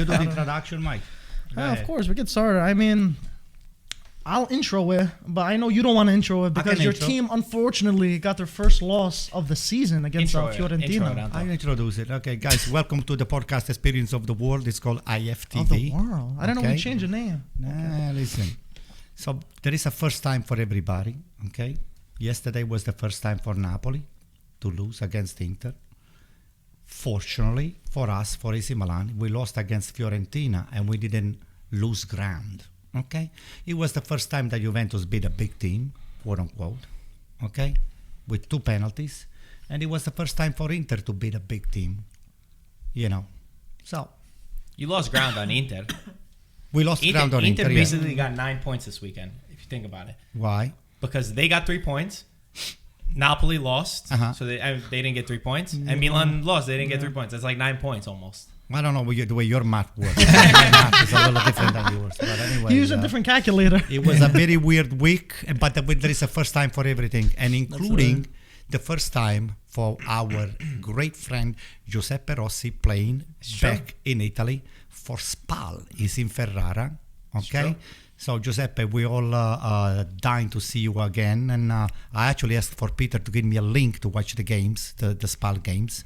You do the introduction, Mike. Of course, we get started. I mean, I'll intro it, but I know you don't want to intro it because your team, unfortunately, got their first loss of the season against Fiorentina. I introduce it. Okay, guys, welcome to the podcast Experience of the World. It's called IFTV. Of the world. I don't know we changed the name. Listen. So there is a first time for everybody, okay? Yesterday was the first time for Napoli to lose against Inter. Fortunately for us, for AC Milan, we lost against Fiorentina and we didn't lose ground, okay? It was the first time that Juventus beat a big team, quote unquote, okay? With 2 penalties. And it was the first time for Inter to beat a big team, you know. So. You lost ground on Inter. We lost ground on Inter. Inter basically got 9 points this weekend, if you think about it. Why? Because they got 3 points. Napoli lost, so they didn't get 3 points. And Milan lost, they didn't get 3 points. That's like 9 points almost. I don't know the way your math works. My math is a little different than yours. But anyway, use a different calculator. It was a very weird week, but there is a first time for everything, and including the first time for our great friend Giuseppe Rossi playing back in Italy for SPAL. He's in Ferrara, okay? So Giuseppe, we all dying to see you again, and I actually asked for Peter to give me a link to watch the games, the SPAL games,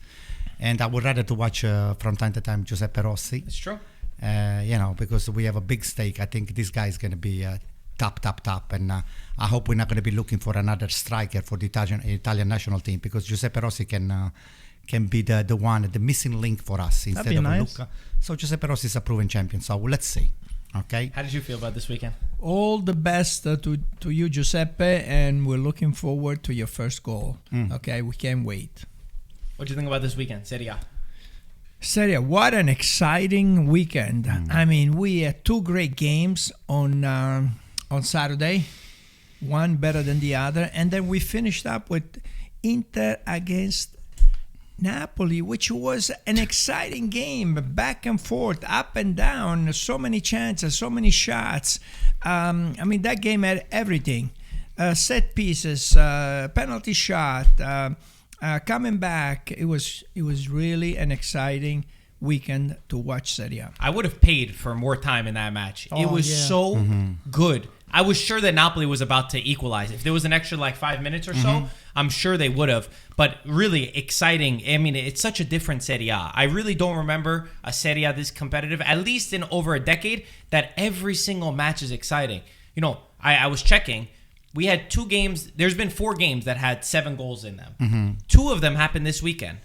and I would rather to watch from time to time Giuseppe Rossi. It's true. You know, because we have a big stake. I think this guy is going to be top, and I hope we're not going to be looking for another striker for the Italian national team, because Giuseppe Rossi can be the missing link for us instead of Lucca. So Giuseppe Rossi is a proven champion. So let's see. Okay. How did you feel about this weekend? All the best to you, Giuseppe, and we're looking forward to your first goal. Okay, we can't wait. What do you think about this weekend, Serie A? Serie, what an exciting weekend. I mean, we had 2 great games on Saturday, one better than the other, and then we finished up with Inter against Napoli, which was an exciting game, back and forth, up and down, so many chances, so many shots. I mean, that game had everything. Set pieces, penalty shot, coming back. It was really an exciting weekend to watch Serie A. I would have paid for more time in that match. It was so good. I was sure that Napoli was about to equalize. If there was an extra 5 minutes or so, I'm sure they would have. But really exciting. I mean, it's such a different Serie A. I really don't remember a Serie A this competitive, at least in over a decade, that every single match is exciting. You know, I was checking. We had 2 games. There's been 4 games that had 7 goals in them. 2 of them happened this weekend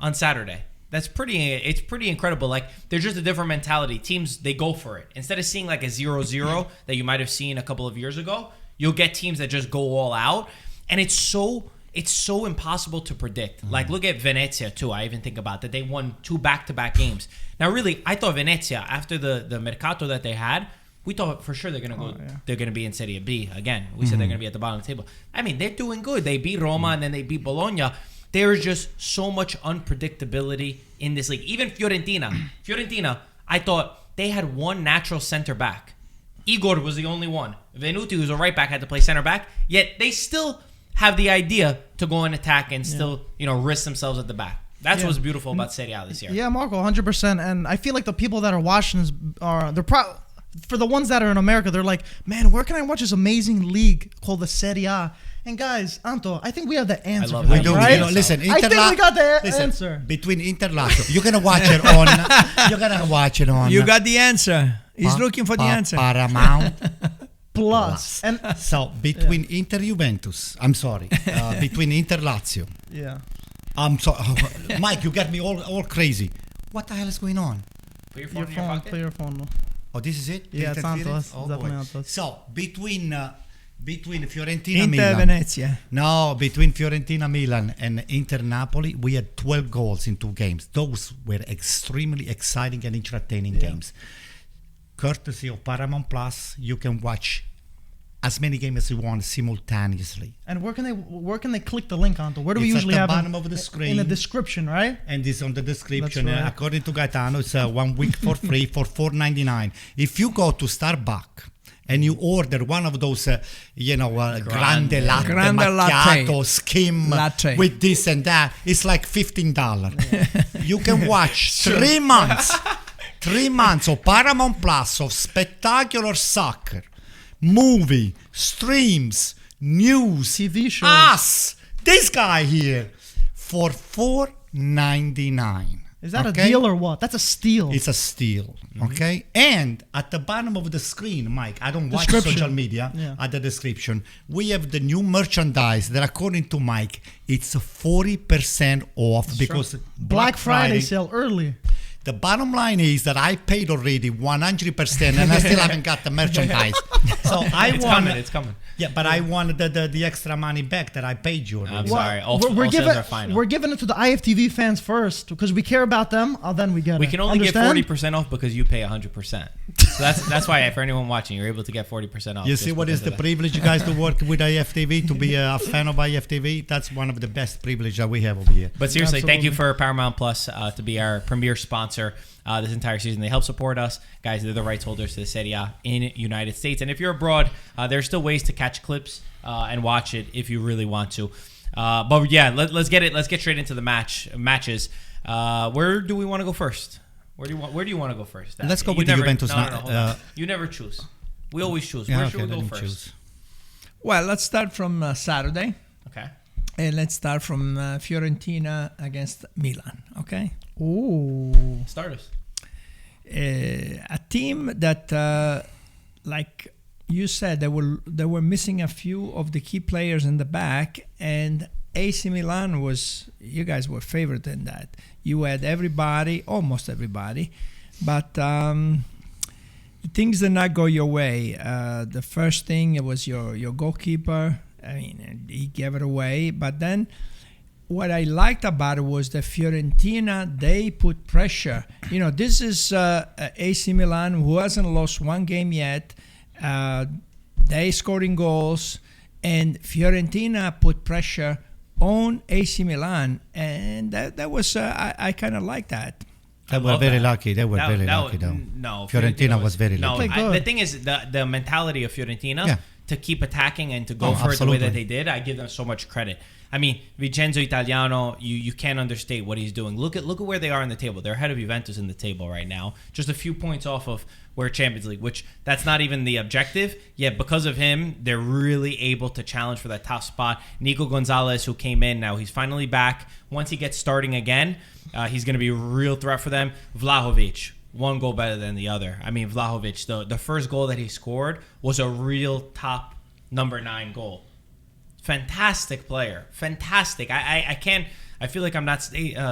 on Saturday. It's pretty incredible. There's just a different mentality. Teams, they go for it. Instead of seeing a 0-0 that you might have seen a couple of years ago, you'll get teams that just go all out. And it's so impossible to predict. Look at Venezia too. I even think about that. They won 2 back-to-back games. Now, really, I thought Venezia, after the mercato that they had, we thought for sure they're gonna go. They're gonna be in Serie B again. We said they're gonna be at the bottom of the table. I mean, they're doing good. They beat Roma and then they beat Bologna. There is just so much unpredictability in this league. Even Fiorentina, I thought they had one natural center back. Igor was the only one. Venuti, who's a right back, had to play center back. Yet they still have the idea to go and attack and still, risk themselves at the back. That's what's beautiful about Serie A this year. Yeah, Marco, 100%. And I feel like the people that are watching this for the ones that are in America, they're like, man, where can I watch this amazing league called the Serie A? And guys, Anto, I think we have the answer. We do. Right? Listen, I think we got the answer. Between Inter Lazio, you're gonna watch it on. You got the answer. He's looking for the answer. Paramount Plus. And so between Inter Juventus, between Inter Lazio. Yeah. I'm sorry, Mike. You got me all crazy. What the hell is going on? Put your phone in your pocket. Play your phone. Oh, this is it? Yeah, it's Anto. So between Fiorentina Inter Venezia. No, between Fiorentina Milan and Inter Napoli, we had 12 goals in 2 games. Those were extremely exciting and entertaining games. Courtesy of Paramount Plus, you can watch as many games as you want simultaneously. And where can they click the link, Anto? Where do we usually have it? At the bottom of the screen. In the description, right? And it's on the description. Right. According to Gaetano, it's 1 week for free for $4.99. If you go to Starbucks and you order one of those, grande latte macchiato, skim latte with this and that, it's like $15. You can watch 3 months 3 months of Paramount Plus of spectacular soccer, movie, streams, news, TV shows. us, this guy here, for $4.99. Is that a deal or what? That's a steal. It's a steal, okay? And at the bottom of the screen, Mike, I don't watch social media. Yeah. At the description, we have the new merchandise that, according to Mike, it's 40% off because Black Friday sale early. The bottom line is that I paid already 100% and I still haven't got the merchandise. So It's coming. Yeah, but I wanted the extra money back that I paid you already. I'm sorry. We're giving it to the IFTV fans first because we care about them. Then we get We it. can only Understand? get 40% off because you pay 100%. So that's why for anyone watching, you're able to get 40% off. You see what is the privilege, you guys, to work with IFTV, to be a fan of IFTV? That's one of the best privileges that we have over here. But seriously, thank you Absolutely. for Paramount Plus to be our premier sponsor this entire season. They help support us. Guys, they're the rights holders to the Serie A in United States. And if you're abroad, there's still ways to catch clips and watch it if you really want to. But yeah, let's get straight into the matches. Where do we want to go first? Where do you want to go first? Let's go with the Juventus. No, hold on. You never choose. We always choose. Where should we go first? Choose. Well, let's start from Saturday. Okay. And let's start from Fiorentina against Milan, okay? Ooh. Start us. A team that, like you said, they were missing a few of the key players in the back, and AC Milan you guys were favored in that. You had everybody, almost everybody, but things did not go your way. The first thing, it was your goalkeeper. I mean, he gave it away, but then what I liked about it was that Fiorentina, they put pressure. You know, this is AC Milan, who hasn't lost one game yet. They scoring goals, and Fiorentina put pressure on AC Milan, and that was I kind of like that. They were very lucky. They were very lucky, though. No, Fiorentina was very lucky. The thing is, the mentality of Fiorentina to keep attacking and to go for it the way that they did, I give them so much credit. I mean, Vincenzo Italiano, you can't understate what he's doing. Look at where they are in the table. They're ahead of Juventus in the table right now, just a few points off of where Champions League, which that's not even the objective. Yet because of him, they're really able to challenge for that top spot. Nico Gonzalez, who came in, now he's finally back. Once he gets starting again, he's going to be a real threat for them. Vlahovic, one goal better than the other. I mean, Vlahovic, the first goal that he scored was a real top number 9 goal. Fantastic player. Fantastic. I feel like I'm not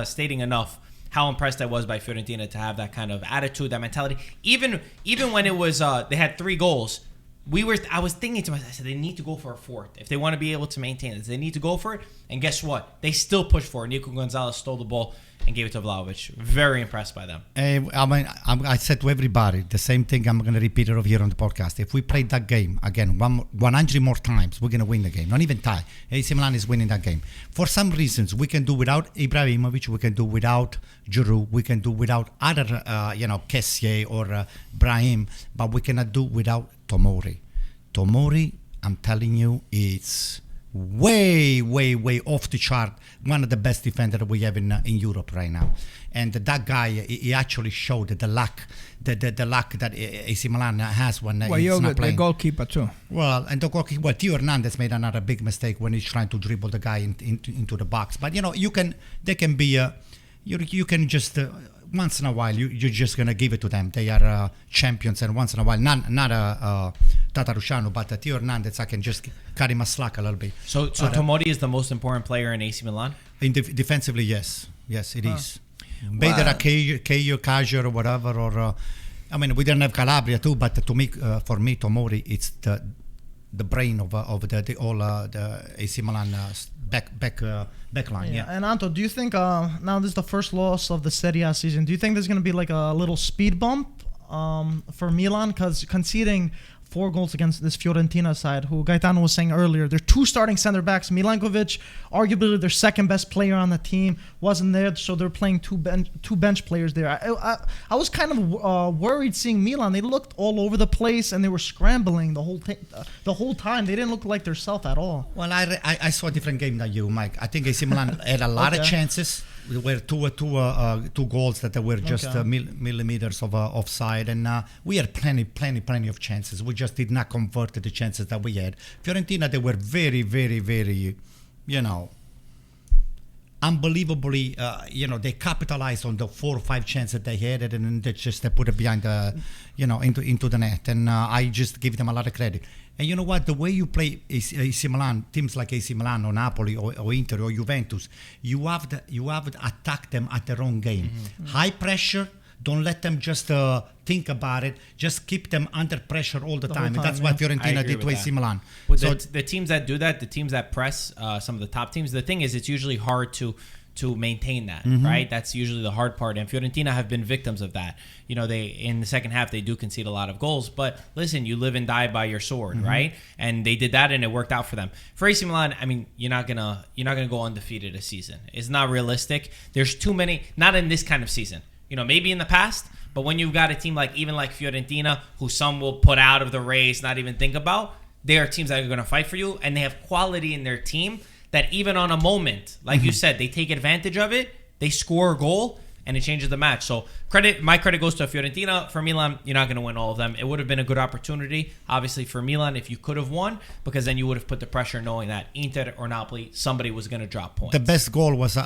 stating enough how impressed I was by Fiorentina to have that kind of attitude, that mentality. Even when it was they had 3 goals, I was thinking to myself, I said they need to go for a fourth. If they want to be able to maintain it, they need to go for it. And guess what? They still pushed for it. Nico Gonzalez stole the ball and gave it to Vlahovic. Very impressed by them. I said to everybody the same thing. I'm going to repeat it over here on the podcast. If we played that game again 100 more times, we're going to win the game. Not even tie. AC Milan is winning that game. For some reasons, we can do without Ibrahimovic. We can do without Giroud. We can do without other, Kessié or Brahim. But we cannot do without Tomori. Tomori, I'm telling you, it's way, way, way off the chart. One of the best defenders we have in Europe right now. And that guy, he actually showed the luck, the luck that AC Milan has when he's not playing. The goalkeeper too. Well, and the goalkeeper, Theo Hernandez made another big mistake when he's trying to dribble the guy into the box. But they can be, you can just. Once in a while, you're just going to give it to them. They are champions, and once in a while, not Tatarusanu, but Theo Hernandez, I can just cut him a slack a little bit. So Tomori is the most important player in AC Milan? Defensively, yes. Yes, it is. Better a Kajur or whatever, or... we didn't have Calabria too, but for me, Tomori, it's the brain of the AC Milan backline. Yeah. And Anto, do you think now this is the first loss of the Serie A season? Do you think there's going to be like a little speed bump for Milan? Because conceding 4 goals against this Fiorentina side, who Gaetano was saying earlier, they're 2 starting center backs. Milankovic, arguably their second best player on the team, wasn't there, so they're playing two bench players there. I was kind of worried seeing Milan. They looked all over the place and they were scrambling the whole time. They didn't look like themselves at all. Well, I saw a different game than you, Mike. I think AC Milan had a lot of chances. there were two goals that were just millimeters of offside, and we had plenty of chances. We just did not convert the chances that we had. Fiorentina, they were very, very, very, unbelievably, they capitalized on the 4 or 5 chances that they had, and then they put it behind into the net. And I just give them a lot of credit. And you know what? The way you play AC Milan, teams like AC Milan or Napoli or Inter or Juventus, you have to attack them at their own game. Mm-hmm. High pressure. Don't let them just think about it. Just keep them under pressure all the time. And that's what Fiorentina did to AC Milan. Well, so the teams that do that, the teams that press some of the top teams, the thing is it's usually hard to maintain that, right? That's usually the hard part. And Fiorentina have been victims of that. They in the second half, they do concede a lot of goals. But listen, you live and die by your sword, right? And they did that, and it worked out for them. For AC Milan, I mean, you're not gonna go undefeated a season. It's not realistic. There's too many, not in this kind of season. Maybe in the past, but when you've got a team like Fiorentina, who some will put out of the race, not even think about, they are teams that are going to fight for you, and they have quality in their team that even on a moment, like you said, they take advantage of it, they score a goal, and it changes the match. So my credit goes to Fiorentina. For Milan, you're not going to win all of them. It would have been a good opportunity, obviously, for Milan if you could have won, because then you would have put the pressure knowing that Inter or Napoli, somebody was going to drop points. The best goal was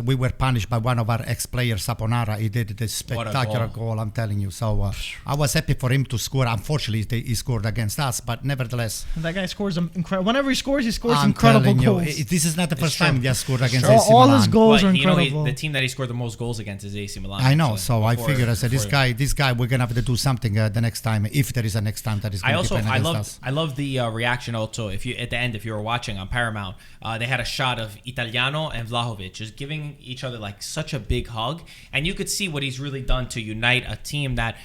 we were punished by one of our ex-players, Saponara. He did this spectacular goal, I'm telling you. So I was happy for him to score. Unfortunately, he scored against us, but nevertheless. That guy scores incredible. Whenever he scores incredible goals. This is not the first time he has scored against AC Milan. All his goals are incredible. The team that he scored the most goals against is AC Milan. I know. So I figured, I said, this guy, we're gonna have to do something the next time, if there is a next time that is going to depend against us. I love the reaction also. If you at the end, if you were watching on Paramount, they had a shot of Italiano and Vlahovic just giving each other like such a big hug, and you could see what he's really done to unite a team that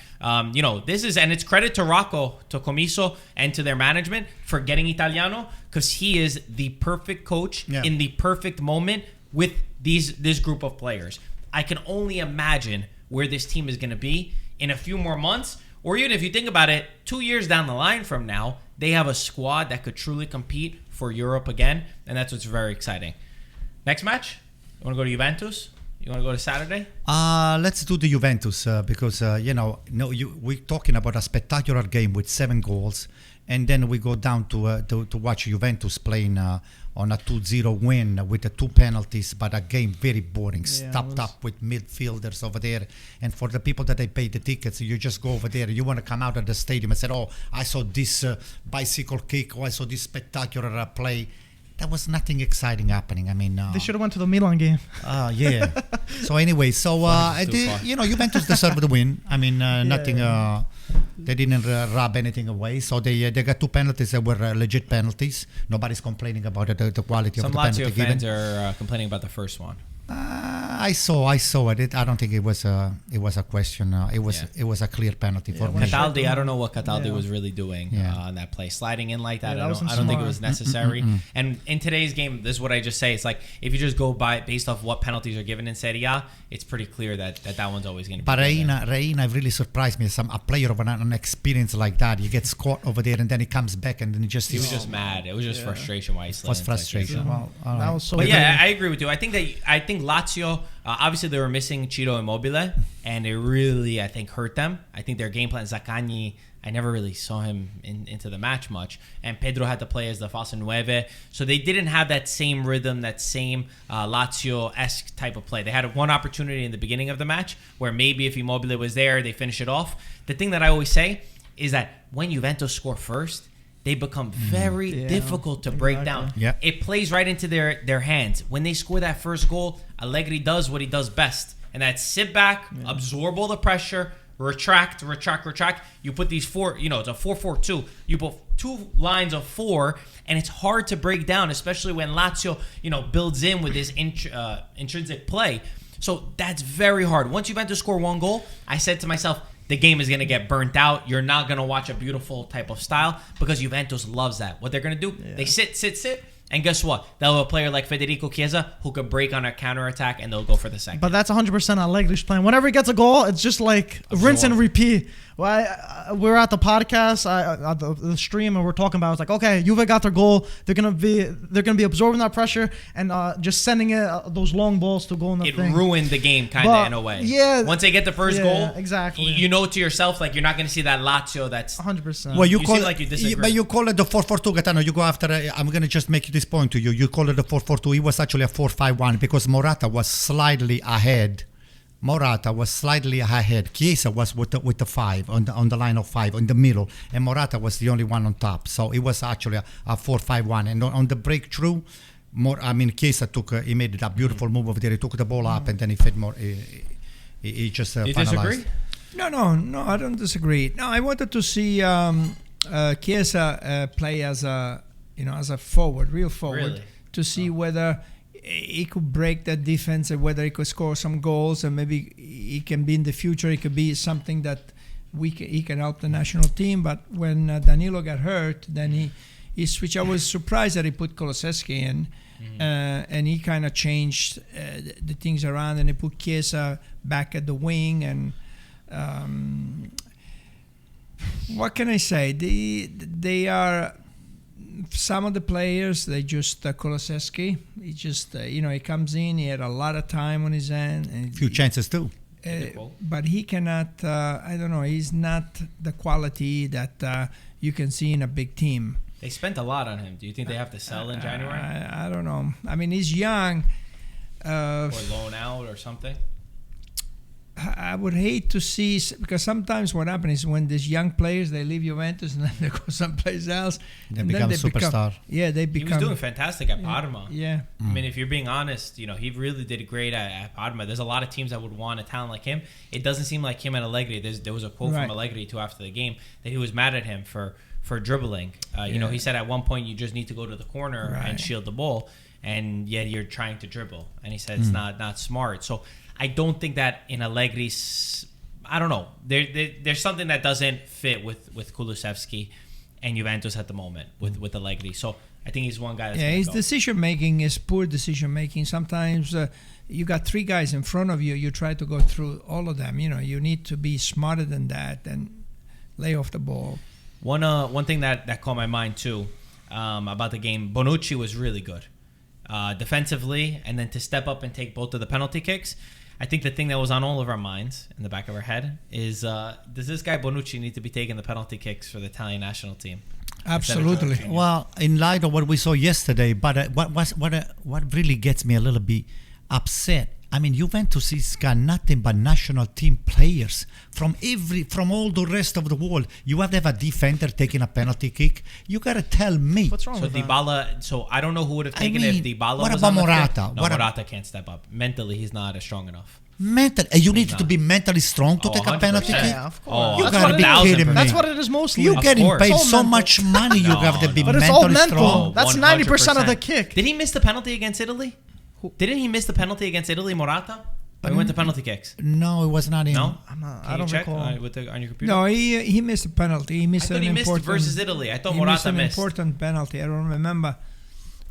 this is, and it's credit to Rocco, to Comiso, and to their management for getting Italiano, because he is the perfect coach in the perfect moment with this group of players. I can only imagine where this team is going to be in a few more months, or even if you think about it, 2 years down the line from now, they have a squad that could truly compete for Europe again, and that's what's very exciting. Next match? You want to go to Juventus? You want to go to Saturday? Let's do the Juventus because we're talking about a spectacular game with 7 goals, and then we go down to watch Juventus playing on a 2-0 win with the 2 penalties, but a game very boring, stopped up with midfielders over there. And for the people that they paid the tickets, you just go over there, you want to come out of the stadium and say, oh, I saw this bicycle kick, or I saw this spectacular play. There was nothing exciting happening. I mean, they should have went to the Milan game. Yeah. So anyway, Juventus deserved the win. I mean, nothing. They didn't rub anything away. So they got 2 penalties that were legit penalties. Nobody's complaining about the quality of the penalty given. Some Lazio fans are complaining about the first one. I saw it. I don't think it was a question. It was a clear penalty for me. Cataldi, I don't know what Cataldi was really doing on that play, sliding in like that. I don't think it was necessary. And in today's game, this is what I just say. It's like if you just go based off what penalties are given in Serie A, it's pretty clear that one's always going to be. But Reina really surprised me. A player of an experience like that, he gets caught over there and then he comes back and then he was just mad. It was just frustration why he slid. Was frustration. Well, that was so. But I agree with you. I think Lazio, obviously they were missing Ciro Immobile, and it really, I think, hurt them. I think their game plan, Zaccagni, I never really saw him into the match much. And Pedro had to play as the falso nueve. So they didn't have that same rhythm, that same Lazio-esque type of play. They had one opportunity in the beginning of the match where maybe if Immobile was there, they finish it off. The thing that I always say is that when Juventus score first, they become very difficult to break down. Yeah. It plays right into their hands. When they score that first goal, Allegri does what he does best. And that's sit back, absorb all the pressure, retract. You put these 4, it's a 4-4-2. You put 2 lines of 4, and it's hard to break down, especially when Lazio, builds in with this intrinsic play. So that's very hard. Once you've had to score 1 goal, I said to myself, the game is going to get burnt out. You're not going to watch a beautiful type of style because Juventus loves that. What they're going to do, they sit, and guess what? They'll have a player like Federico Chiesa who could break on a counterattack, and they'll go for the second. But that's 100% Allegri's plan. Whenever he gets a goal, it's just like rinse and repeat. Well, we're at the podcast, the stream, and we're talking about. It's like, okay, Juve got their goal. They're gonna be absorbing that pressure and just sending it those long balls to go in the thing. It ruined the game kind of in a way. Yeah. Once they get the first goal, exactly. You know to yourself like you're not gonna see that Lazio. That's 100%. Well, you seem call like you disagree. but you call it the 4-4-2, Gaetano. You go after. I'm gonna just make this point to you. You call it the 4-4-2. It was actually a 4-5-1 because Morata was slightly ahead. Chiesa was with the 5 on the line of 5 in the middle, and Morata was the only one on top. So it was actually a 4-5-1. And on the breakthrough, Chiesa he made a beautiful move over there. He took the ball up and then he fed more. He just you finalized. disagree? No, I don't disagree. No, I wanted to see Chiesa play as a forward, real forward, Really? to see whether he could break that defense and whether he could score some goals, and maybe he can be in the future. He could be something that he can help the national team. But when Danilo got hurt, then he switched. I was surprised that he put Kulusevski in, and he kind of changed the things around, and he put Chiesa back at the wing. And what can I say? They are. Some of the players, they just Kulusevski. He just he comes in. He had a lot of time on his hand, and Few chances too. But he cannot. I don't know. He's not the quality that you can see in a big team. They spent a lot on him. Do you think they have to sell in January I don't know. I mean, he's young. or loan out or something? I would hate to see, because sometimes what happens is when these young players, they leave Juventus and then they go someplace else. They become superstar. They become. He was doing fantastic at Parma. Yeah. I mean, if you're being honest, he really did great at Parma. There's a lot of teams that would want a talent like him. It doesn't seem like him and Allegri. There was a quote from Allegri too after the game that he was mad at him for dribbling. He said at one point you just need to go to the corner and shield the ball, and yet you're trying to dribble. And he said it's not smart. So I don't think that in Allegri's, I don't know. There's something that doesn't fit with Kulusevski and Juventus at the moment with Allegri. So I think he's one guy that's his decision making is poor decision making. Sometimes you got 3 guys in front of you. You try to go through all of them. You need to be smarter than that and lay off the ball. One thing that caught my mind too about the game, Bonucci was really good defensively, and then to step up and take both of the penalty kicks. I think the thing that was on all of our minds, in the back of our head, is does this guy Bonucci need to be taking the penalty kicks for the Italian national team? Absolutely. Well, in light of what we saw yesterday, but what really gets me a little bit upset, I mean, Juventus has got nothing but national team players from all the rest of the world. You have to have a defender taking a penalty kick. You gotta tell me. What's wrong with Dybala, so I don't know who would have taken it if Dybala what was about on the Morata? field. No, Morata can't step up. Mentally, he's not strong enough. You need to be mentally strong to take a 100%. penalty kick. Yeah, of course. You That's gotta what be it is. kidding me. That's what it is mostly. You're getting course. paid It's all so mental. much money. You have to be But it's all mentally mental. strong. That's 90% of the 100%. kick. Did he miss the penalty against Italy? Didn't he miss the penalty against Italy, Morata? When he went to penalty kicks. No, it was not him. No? I don't recall. On your computer? No, he missed a penalty. He missed I thought he missed versus Italy. I thought Morata an missed. important penalty. I don't remember.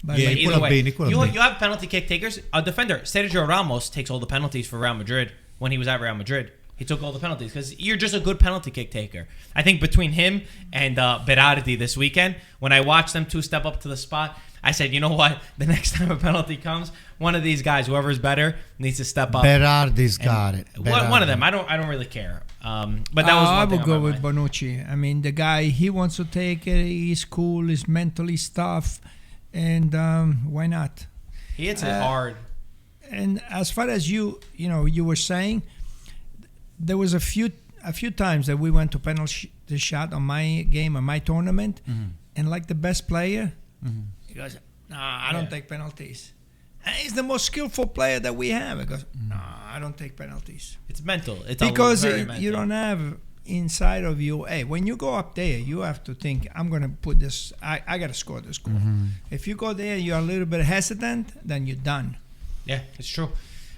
But Yeah, But it either could have way, been, it could have been. you have penalty kick takers. A defender, Sergio Ramos, takes all the penalties for Real Madrid when he was at Real Madrid. He took all the penalties because you're just a good penalty kick taker. I think between him and Berardi this weekend, when I watched them two step up to the spot, I said, you know what? The next time a penalty comes, one of these guys, whoever's better, needs to step up. Berardi's got it. One of them. I don't really care. But that was one I thing would on go my with mind. Bonucci. I mean, the guy, he wants to take it. He's cool. He's mentally tough. And why not? He hits it hard. And as far as you were saying, there was a few times that we went to penalty shot on my game, on my tournament, and like the best player, he goes, "No, I don't take penalties." And he's the most skillful player that we have. He goes, "No, I don't take penalties." It's mental. It's Because very mental. you don't have inside of you, hey, when you go up there, you have to think, I'm going to put this, I got to score this goal. If you go there, you're a little bit hesitant, then you're done. Yeah, it's true.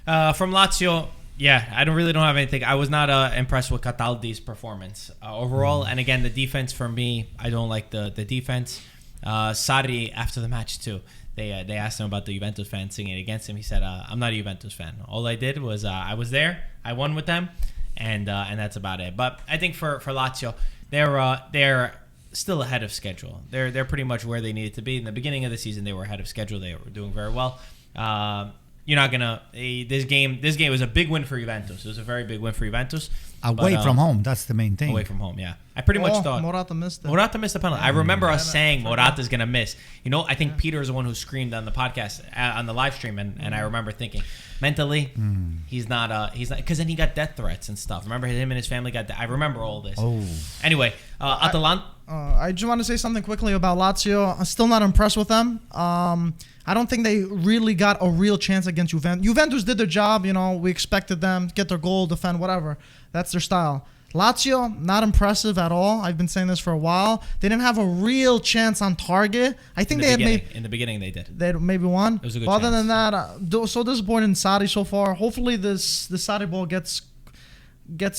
From Lazio, I don't have anything. I was not impressed with Cataldi's performance overall. And again, the defense for me, I don't like the defense. Sarri, after the match too, they asked him about the Juventus fans singing against him. He said, I'm not a Juventus fan. All I did was I was there, I won with them, and that's about it. But I think for Lazio, they're still ahead of schedule. They're pretty much where they needed to be. In the beginning of the season, they were ahead of schedule. They were doing very well. You're not gonna this game was a big win for Juventus. It was a very big win for Juventus. Away from home, that's the main thing. Away from home, yeah. I pretty much thought Morata missed it. Morata missed the penalty. I remember us saying Morata's gonna miss. I think Peter is the one who screamed on the podcast on the live stream, and I remember thinking mentally he's not because then he got death threats and stuff. Remember him and his family got. I remember all this. Oh. Anyway, Atalanta. I just want to say something quickly about Lazio. I'm still not impressed with them. I don't think they really got a real chance against Juventus. Juventus did their job. We expected them to get their goal, defend, whatever. That's their style. Lazio, not impressive at all. I've been saying this for a while. They didn't have a real chance on target. I think they had in the beginning they did. They had maybe one. It was a good Other chance. than that, so disappointed in Sarri so far. Hopefully this Sarri ball gets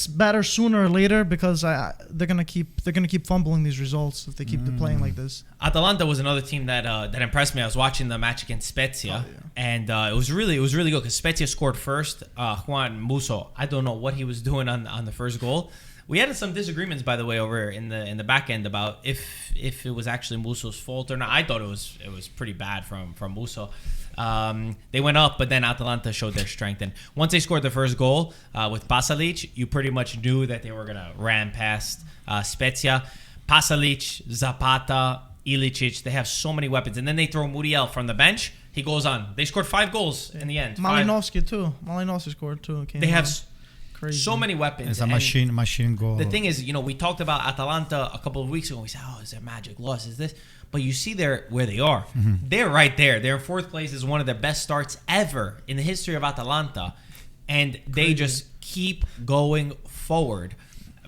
better sooner or later, because they're gonna keep fumbling these results if they keep playing like this. Atalanta was another team that impressed me. I was watching the match against Spezia, and it was really good because Spezia scored first. Juan Musso, I don't know what he was doing on the first goal. We had some disagreements, by the way, over in the back end about if it was actually Musso's fault or not. I thought it was pretty bad from Musso. They went up, but then Atalanta showed their strength. And once they scored the first goal with Pasalic, you pretty much knew that they were going to ram past Spezia. Pasalic, Zapata, Ilicic, they have so many weapons. And then they throw Muriel from the bench. He goes on. They scored 5 goals in the end. Malinowski too. Malinowski scored too. They have so many weapons. It's a machine goal. The thing is, we talked about Atalanta a couple of weeks ago. We said, is there magic loss? Is this? But you see where they are. They're right there. They're in 4th place. Is one of the best starts ever in the history of Atalanta. And they just keep going forward.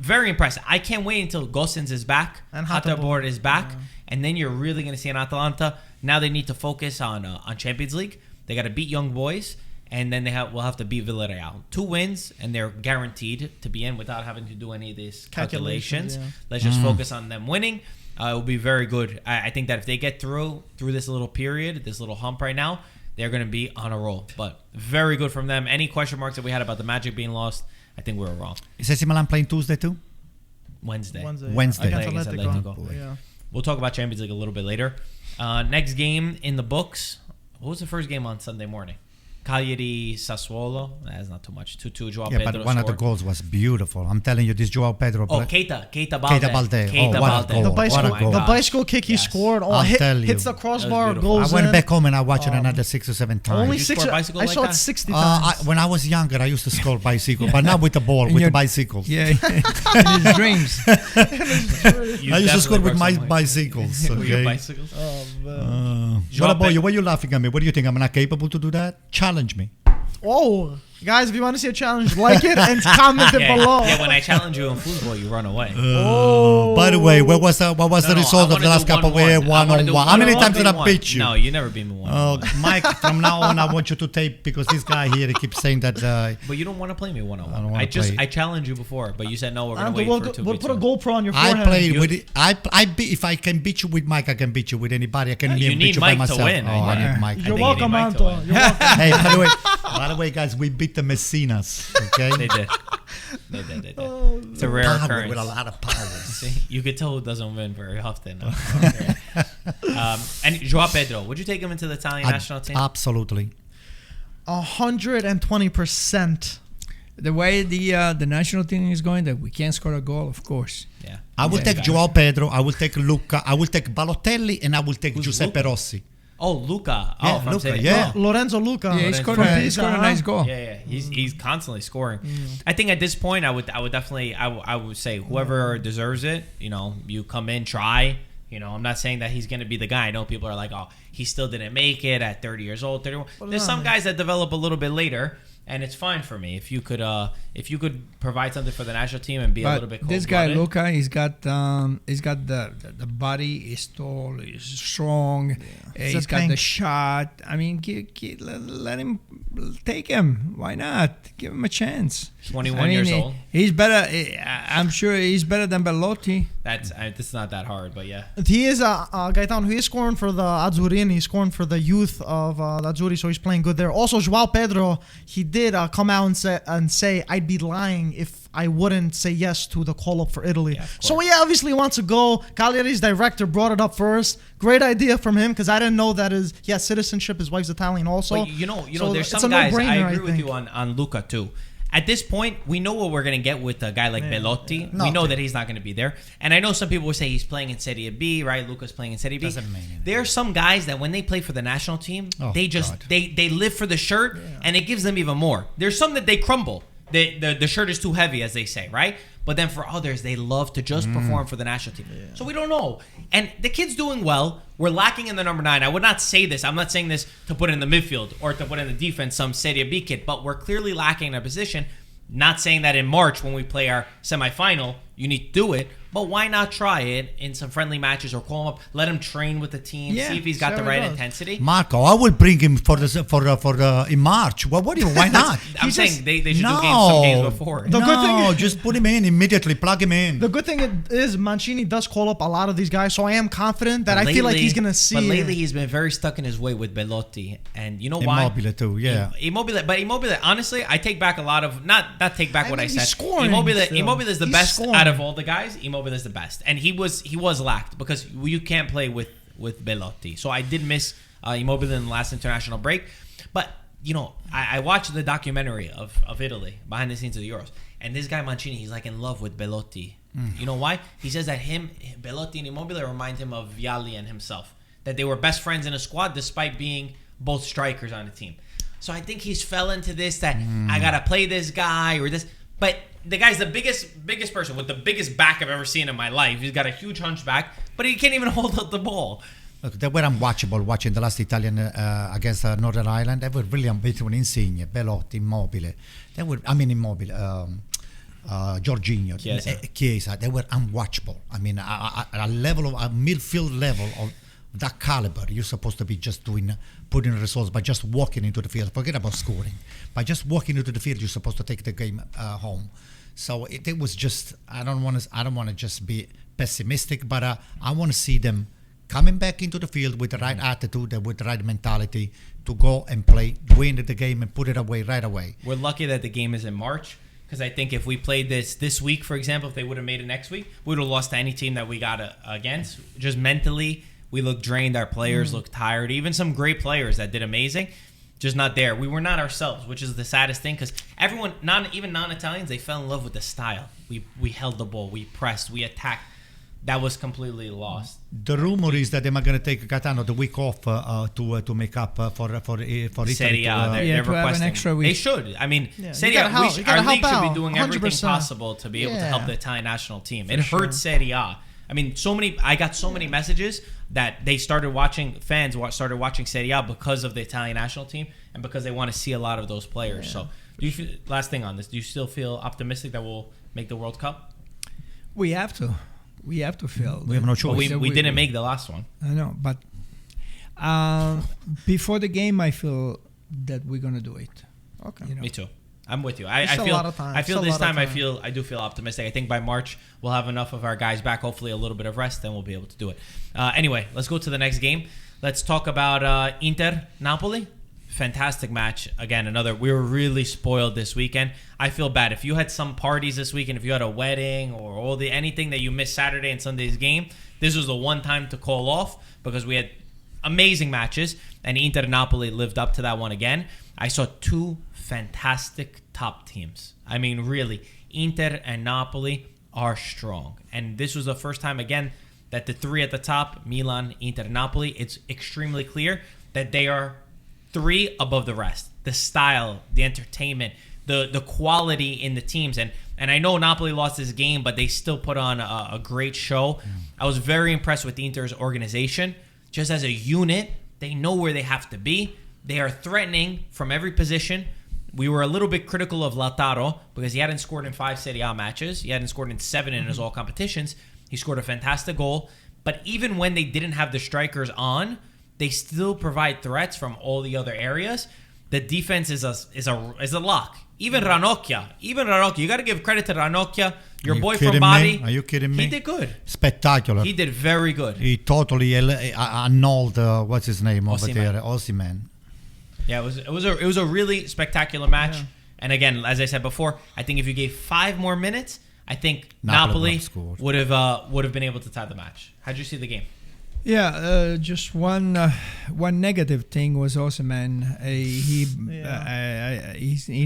Very impressive. I can't wait until Gosens is back and Hateboard is back. Yeah. And then you're really going to see an Atalanta. Now they need to focus on Champions League. They got to beat Young Boys. And then we'll have to beat Villarreal. 2 wins, and they're guaranteed to be in without having to do any of these calculations. Yeah. Let's just focus on them winning. It will be very good. I think that if they get through this little period, this little hump right now, they're going to be on a roll. But very good from them. Any question marks that we had about the Magic being lost, I think we were wrong. Is AC Milan playing Tuesday too? Wednesday. Against Atletico. Yeah. We'll talk about Champions League a little bit later. Next game in the books. What was the first game on Sunday morning? Cagliari Sassuolo. That's not too much. 2-2. Joao Pedro but one of the goals was beautiful. I'm telling you, this Joao Pedro. Keita Balde. The bicycle kick he scored. Hits the crossbar, goes I went in. back home and I watched it another 6 or 7 times. Only 6. I saw it 60 times. When I was younger, I used to score bicycle, but not with the ball, with the bicycles. Yeah, in his dreams. I used to score with my bicycles. With your bicycles? Oh, man. What about you? Why are you laughing at me? What do you think? I'm not capable to do that? Challenge me. Oh, guys, if you want to see a challenge, like it and comment it below. Yeah, when I challenge you in football, you run away. By the way, what was the result of the last couple of years? 1-on-1. How many times did I beat you? No, you never beat me 1-on-1. Mike, from now on, I want you to tape, because this guy here, he keeps saying that. But you don't want to play me 1-on-1. I challenged you before, but you said no. We're gonna wait for 2v2. We'll put a GoPro on your forehead. I played with it. If I can beat you with Mike, I can beat you with anybody. I can beat you by myself. You need Mike to win. I need Mike. You're welcome, Anto. Hey, by the way, guys, we beat the Messinas. Okay, they did. It's a rare occurrence with a lot of power. See, you could tell who doesn't win very often. And Joao Pedro, would you take him into the Italian national team? Absolutely. 120%. The way the national team is going, that we can't score a goal, of course. Yeah. I will take Joao Pedro. I will take Lucca. I will take Balotelli, and I will take Giuseppe Rossi. Oh, Lucca. From Serie. Yeah. Lorenzo Lucca. Yeah, he scored a nice goal. Yeah. He's constantly scoring. I think at this point, I would definitely I would say whoever deserves it. You come in, try. I'm not saying that he's going to be the guy. I know people are like, oh, he still didn't make it at 30 years old, 31. There's some guys that develop a little bit later. And it's fine for me if you could provide something for the national team and be a little bit cold-blooded. This guy Lucca, he's got the body. He's tall. He's strong. Yeah. He's got the shot. I mean, let him take him. Why not? Give him a chance. 21 years old. He's better. I'm sure he's better than Belotti. This is not that hard, but yeah. He is Gaetano. He is scoring for the Azzurri, and he's scoring for the youth of the Azzurri, so he's playing good there. Also, Joao Pedro, he did come out and say I'd be lying if I wouldn't say yes to the call up for Italy. Yeah, so he obviously wants to go. Cagliari's director brought it up first. Great idea from him because I didn't know that he has citizenship. His wife's Italian also. But you know, So there's it's some a guys. no-brainer, I I agree with think. you on Lucca too. At this point, we know what we're going to get with a guy like Belotti. We know that he's not going to be there. And I know some people will say he's playing in Serie B, right? Lucca's playing in Serie B. Doesn't mean anything. There are some guys that when they play for the national team, they just God. they live for the shirt, and it gives them even more. There's some that they crumble. The shirt is too heavy, as they say, right? But then for others, they love to just perform for the national team. So we don't know. And the kid's doing well. We're lacking in the number 9. I would not say this. I'm not saying this to put in the midfield or to put in the defense some Serie B kid, but we're clearly lacking in a position. Not saying that in March when we play our semifinal, you need to do it, but why not try it in some friendly matches or call him up, let him train with the team, see if he's got the right intensity. Marco, I will bring him for in March. Why not? I'm saying they should do some games before. The good thing is, just put him in immediately, plug him in. the good thing is Mancini does call up a lot of these guys, so I am confident that I feel like he's gonna see. But lately he's been very stuck in his way with Belotti, and you know why? Immobile too, yeah. Immobile. Honestly, I take back a lot of not take back what I he's said. scoring Immobile is the He's best scoring. out of all the guys. Immobile is the best, and he was lacked because you can't play with Belotti. So I did miss Immobile in the last international break, but you know I watched the documentary of Italy behind the scenes of the Euros, and this guy Mancini, he's like in love with Belotti. You know why? He says that Belotti and Immobile remind him of Vialli and himself, that they were best friends in a squad despite being both strikers on the team. So I think he's fell into this that I gotta play this guy or this, but the guy's the biggest person with the biggest back I've ever seen in my life. He's got a huge hunchback, but he can't even hold up the ball. Look, they were unwatchable watching the last Italian against Northern Ireland. They were really unbeatable. Insigne, Belotti, Immobile. Immobile. Jorginho, Chiesa. They were unwatchable. I mean, a level of a midfield level of that caliber. You're supposed to be just putting results by just walking into the field. Forget about scoring. By just walking into the field, you're supposed to take the game home. So it was just. I don't want to just be pessimistic, but I want to see them coming back into the field with the right attitude and with the right mentality to go and play, win the game, and put it away right away. We're lucky that the game is in March. Because I think if we played this week, for example, if they would have made it next week, we would have lost to any team that we got against. Just mentally, we looked drained. Our players looked tired. Even some great players that did amazing, just not there. We were not ourselves, which is the saddest thing. Because everyone, even non-Italians, they fell in love with the style. We held the ball. We pressed. We attacked. That was completely lost. The rumor is that they are going to take Gaetano the week off to make up for Italy. Serie A, to they're have requesting. an extra week. They should. I mean, Serie A, our league should be doing everything 100%. possible to be able to help the Italian national team. It sure. hurts Serie A. I mean, I got so many messages that fans started watching Serie A because of the Italian national team and because they want to see a lot of those players. Yeah. So, last thing on this, do you still feel optimistic that we'll make the World Cup? We have to. We have to feel. We have no choice. We didn't make the last one. I know, but before the game, I feel that we're gonna do it. Okay. You know? Me too. I'm with you. A lot of time. I feel Still a this lot of time. time. I do feel optimistic. I think by March we'll have enough of our guys back. Hopefully a little bit of rest, then we'll be able to do it. Anyway, let's go to the next game. Let's talk about Inter Napoli. Fantastic match. Again, we were really spoiled this weekend. I feel bad. If you had some parties this weekend, if you had a wedding or anything that you missed Saturday and Sunday's game, this was the one time to call off because we had amazing matches and Inter Napoli lived up to that one again. I saw two fantastic top teams. I mean, really, Inter and Napoli are strong. And this was the first time, again, that the three at the top, Milan, Inter, Napoli, it's extremely clear that they are three above the rest. The style, the entertainment, the quality in the teams. And I know Napoli lost this game, but they still put on a great show. I was very impressed with Inter's organization. Just as a unit, they know where they have to be. They are threatening from every position. We were a little bit critical of Lautaro because he hadn't scored in 5 Serie A matches. He hadn't scored in 7 in his all competitions. He scored a fantastic goal. But even when they didn't have the strikers on, they still provide threats from all the other areas. The defense is a lock. Even Ranocchia, you got to give credit to Ranocchia. Your boy from Bari. Are you kidding me? He did good. Spectacular. He did very good. He totally annulled what's his name over Osimhen. there, Osimhen. Yeah, it was a really spectacular match. Yeah. And again, as I said before, I think if you gave 5 more minutes, I think Napoli would have been able to tie the match. How'd you see the game? Yeah, just one negative thing was Osimhen. He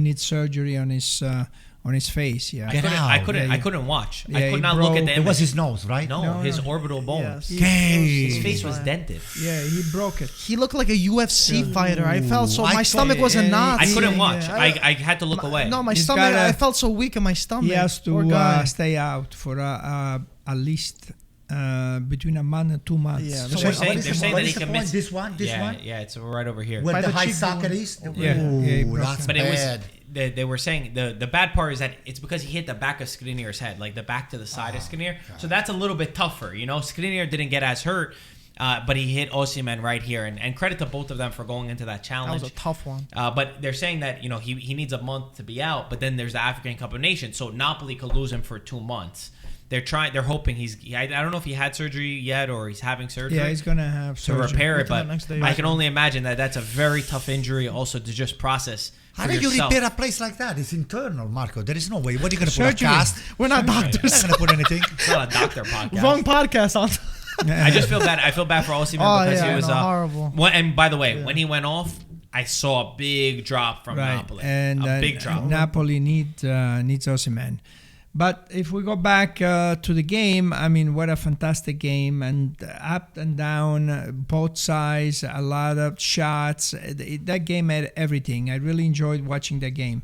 needs surgery on his face. Yeah, I couldn't watch. I could not look at the image. It was his nose, right? No, his orbital bone. Yes. His face was dented. Yeah, he broke it. He looked like a UFC fighter. I felt so. My stomach was in knots. I couldn't watch. I had to look away. No, my stomach. I felt so weak in my stomach. He has to stay out for at least between a month and 2 months. Yeah, So they're saying that he can miss this one. Yeah, it's right over here. Where By the the high cheekbone. socket is. That's But bad. they were saying the bad part is that it's because he hit the back of Skriniar's head, like the back to the side of Skriniar. So that's a little bit tougher. Skriniar didn't get as hurt, but he hit Osimhen right here. And credit to both of them for going into that challenge. That was a tough one. But they're saying that he needs a month to be out. But then there's the African Cup of Nations, so Napoli could lose him for 2 months. They're hoping I don't know if he had surgery yet or he's having surgery. Yeah, he's gonna have to surgery. repair it, but next day. I can only imagine that that's a very tough injury also to just process. How do you repair a place like that? It's internal, Marco. There is no way. What are you going to put a Surgery. cast? We're not You're doctors. not going to put anything. It's not a doctor podcast. Wrong podcast. I just feel bad. I feel bad for Osimhen because he was horrible. And by the way, when he went off, I saw a big drop from Napoli. And a big drop. Napoli needs Osimhen. But if we go back to the game, I mean, what a fantastic game, and up and down, both sides, a lot of shots. That game had everything. I really enjoyed watching that game.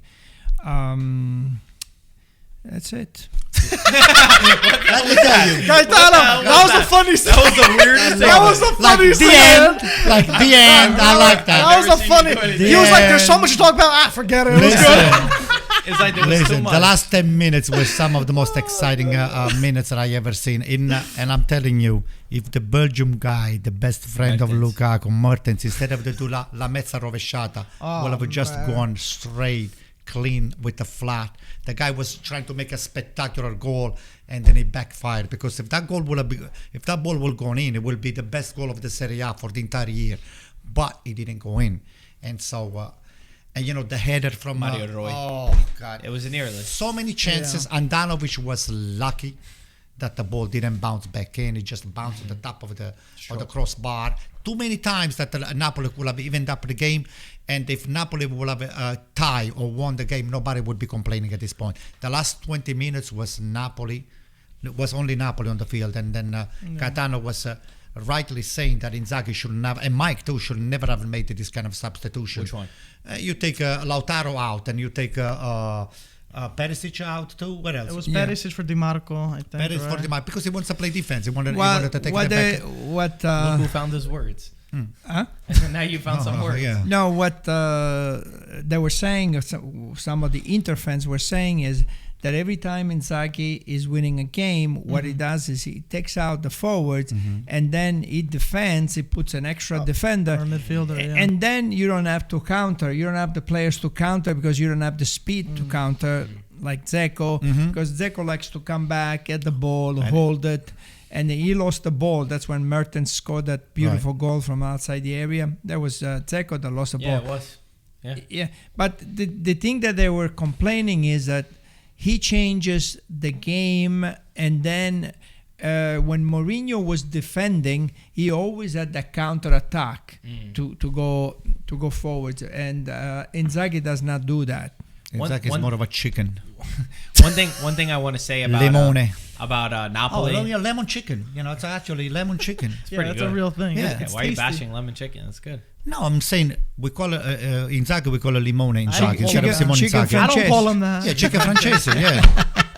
That's it. Let me tell you. That was the funniest. That was the weirdest thing. That was the funniest. The end. Like the end. I like that. That was the funny. He was like, "There's so much to talk about." Forget it. It was good. It's like there was too much. The last 10 minutes were some of the most exciting minutes that I ever seen. And I'm telling you, if the Belgium guy, the best friend of Lukaku, Mertens, instead of the do la mezza rovesciata, will have just gone straight, clean with the flat. The guy was trying to make a spectacular goal, and then it backfired. Because if that ball will go in, it will be the best goal of the Serie A for the entire year. But it didn't go in, and so. And the header from Mario Rui. Oh God! It was nearly. So many chances. Yeah. Andanovic was lucky that the ball didn't bounce back in. It just bounced at the top of the crossbar. Too many times that Napoli would have evened up the game. And if Napoli would have a tie or won the game, nobody would be complaining at this point. The last 20 minutes was Napoli. It was only Napoli on the field, and then Gaetano was. Rightly saying that Inzaghi should never, and Mike too, should never have made this kind of substitution. Which one? You take Lautaro out, and you take Perisic out too. What else? It was Perisic for Di Marco, I think. Perisic for Di Marco because he wants to play defense. He wanted to take it back. Look who found his words. Huh? Now you found some words. Yeah. No, what they were saying, some of the Inter fans were saying is that every time Inzaghi is winning a game, what he does is he takes out the forwards and then he defends, he puts an extra defender. Or a midfielder, and then you don't have to counter. You don't have the players to counter because you don't have the speed to counter like Dzeko, because Dzeko likes to come back, get the ball, hold it. And he lost the ball. That's when Mertens scored that beautiful goal from outside the area. That was Dzeko that lost the ball. Yeah, it was. Yeah. But the thing that they were complaining is that he changes the game, and then when Mourinho was defending, he always had that counter attack to go forward, and Inzaghi does not do that. Inzaghi is more of a chicken. One thing I want to say about Napoli. Oh, lemon chicken. It's actually lemon chicken. It's pretty that's good. a real thing. Yeah. Why are you bashing lemon chicken? That's good. No, I'm saying we call it Inzaghi. We call it limone Inzaghi instead of Simone chicken Inzaghi. I don't call him that. Yeah, chicken francese. Yeah,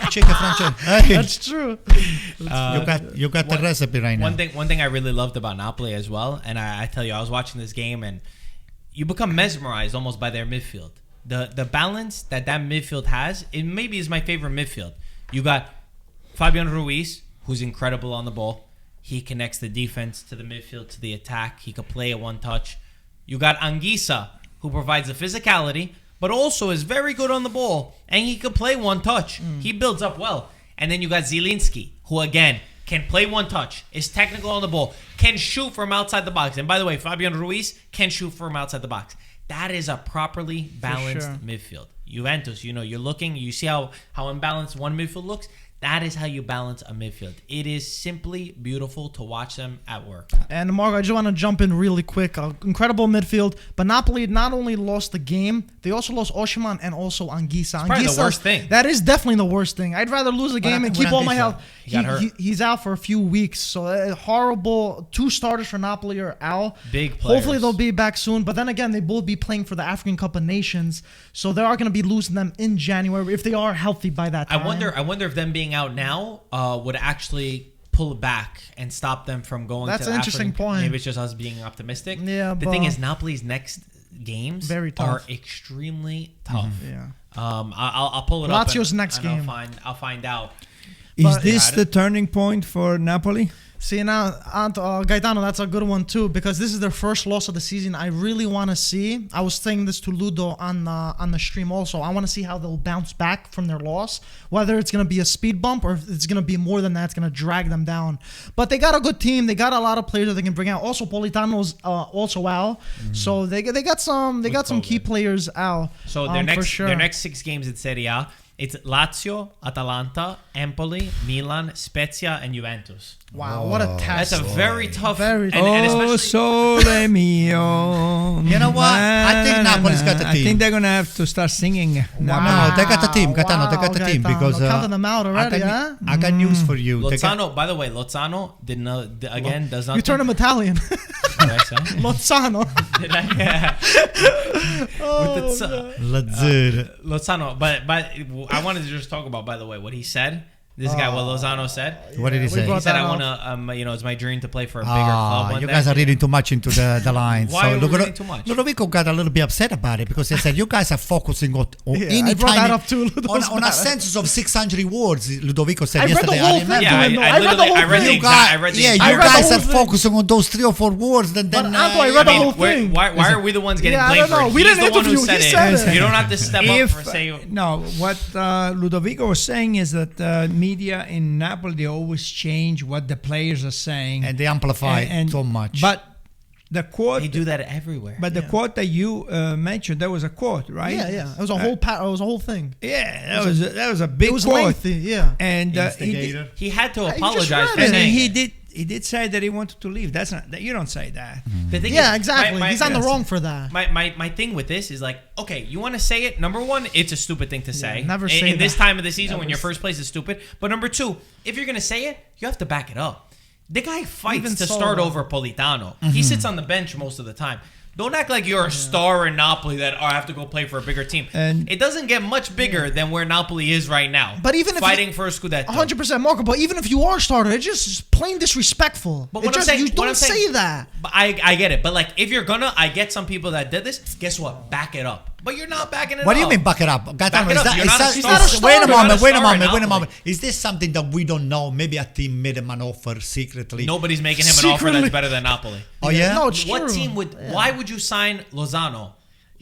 chicken francese. Hey, That's true. you got the recipe right now. One thing I really loved about Napoli as well, and I tell you, I was watching this game, and you become mesmerized almost by their midfield. The balance that midfield has, it maybe is my favorite midfield. You got Fabian Ruiz, who's incredible on the ball. He connects the defense to the midfield, to the attack. He could play a one-touch. You got Anguissa, who provides the physicality, but also is very good on the ball, and he could play one-touch. He builds up well. And then you got Zielinski, who, again, can play one-touch, is technical on the ball, can shoot from outside the box. And by the way, Fabian Ruiz can shoot from outside the box. That is a properly balanced midfield. Juventus, you're looking, you see how imbalanced one midfield looks. That is how you balance a midfield. It is simply beautiful to watch them at work. And Marco, I just want to jump in really quick. Incredible midfield. But Napoli not only lost the game, they also lost Osimhen and also Anguissa. It's probably the worst thing. That is definitely the worst thing. I'd rather lose the game and keep all my health. He's out for a few weeks. So horrible. 2 starters for Napoli are out. Big players. Hopefully they'll be back soon. But then again, they both be playing for the African Cup of Nations. So they are going to be losing them in January if they are healthy by that time. I wonder if them being out now would actually pull back and stop them from going That's to the an interesting African. point. Maybe it's just us being optimistic. Yeah, the thing is, Napoli's next games Very tough. are extremely tough. Yeah. I'll pull it up. Lazio's next game. I'll find out. Is this the turning point for Napoli? See, now, Anto, Gaetano, that's a good one, too, because this is their first loss of the season. I really want to see. I was saying this to Ludo on the stream also. I want to see how they'll bounce back from their loss, whether it's going to be a speed bump or if it's going to be more than that. It's going to drag them down. But they got a good team. They got a lot of players that they can bring out. Also, Politano's also out. So they got some key players out. So their next 6 games in Serie A, it's Lazio, Atalanta, Empoli, Milan, Spezia, and Juventus. Wow, what a test. That's a very tough. Very Oh, sole mio. You know what? I think Napoli's got a team. I think they're going to have to start singing. No, they got a team. Gaetano, they got a team because counting them out already, I got news for you. Lozano, by the way, Lozano does not. You turn him Italian. Lozano. Lozano, but I wanted to just talk about, by the way, what he said. This guy, what Lozano said. What did he say? He said, "I want to, it's my dream to play for a bigger club." You guys are reading too much into the lines. Why are we reading too much? Ludovico got a little bit upset about it because he said, "You guys are focusing on I brought that up too. on a census of 600 words." Ludovico said I yesterday. read the whole thing. I read the exact. Yeah, you guys are focusing on those 3 or 4 words. Then I read the whole thing. Why are we the ones getting blamed for it? We He's didn't the one who interview. said it. You don't have to step up for saying. No, what Ludovico was saying is that media in Napoli, they always change what the players are saying, and they amplify so much. But the quote, they do that everywhere. But the quote that you mentioned, that was a quote, right? Yeah. It was a whole it was a whole thing. Yeah, that was a big quote. It was lengthy, yeah. And he had to apologize for and saying he did say that he wanted to leave. That's not that you don't say that. The thing is, exactly. He's on the wrong for that. My thing with this is like, okay, you want to say it. Number one, it's a stupid thing to say. Never say in this time of the season when your first place is stupid. But number two, if you're gonna say it, you have to back it up. The guy fights to start over Politano. He sits on the bench most of the time. Don't act like you're a star in Napoli that I have to go play for a bigger team. And it doesn't get much bigger than where Napoli is right now. But even fighting for a Scudetto, 100%, Marco. But even if you are a starter, it's just plain disrespectful. But you don't say that. But I get it. But like, if you're gonna, I get some people that did this. Guess what? Back it up. But you're not backing it up. What do you mean back it up? Back it up. Wait a moment. Is this something that we don't know? Maybe a team made him an offer secretly. Nobody's making him an offer that's better than Napoli. Oh yeah? No, it's true. What team would? Yeah. Why would you sign Lozano?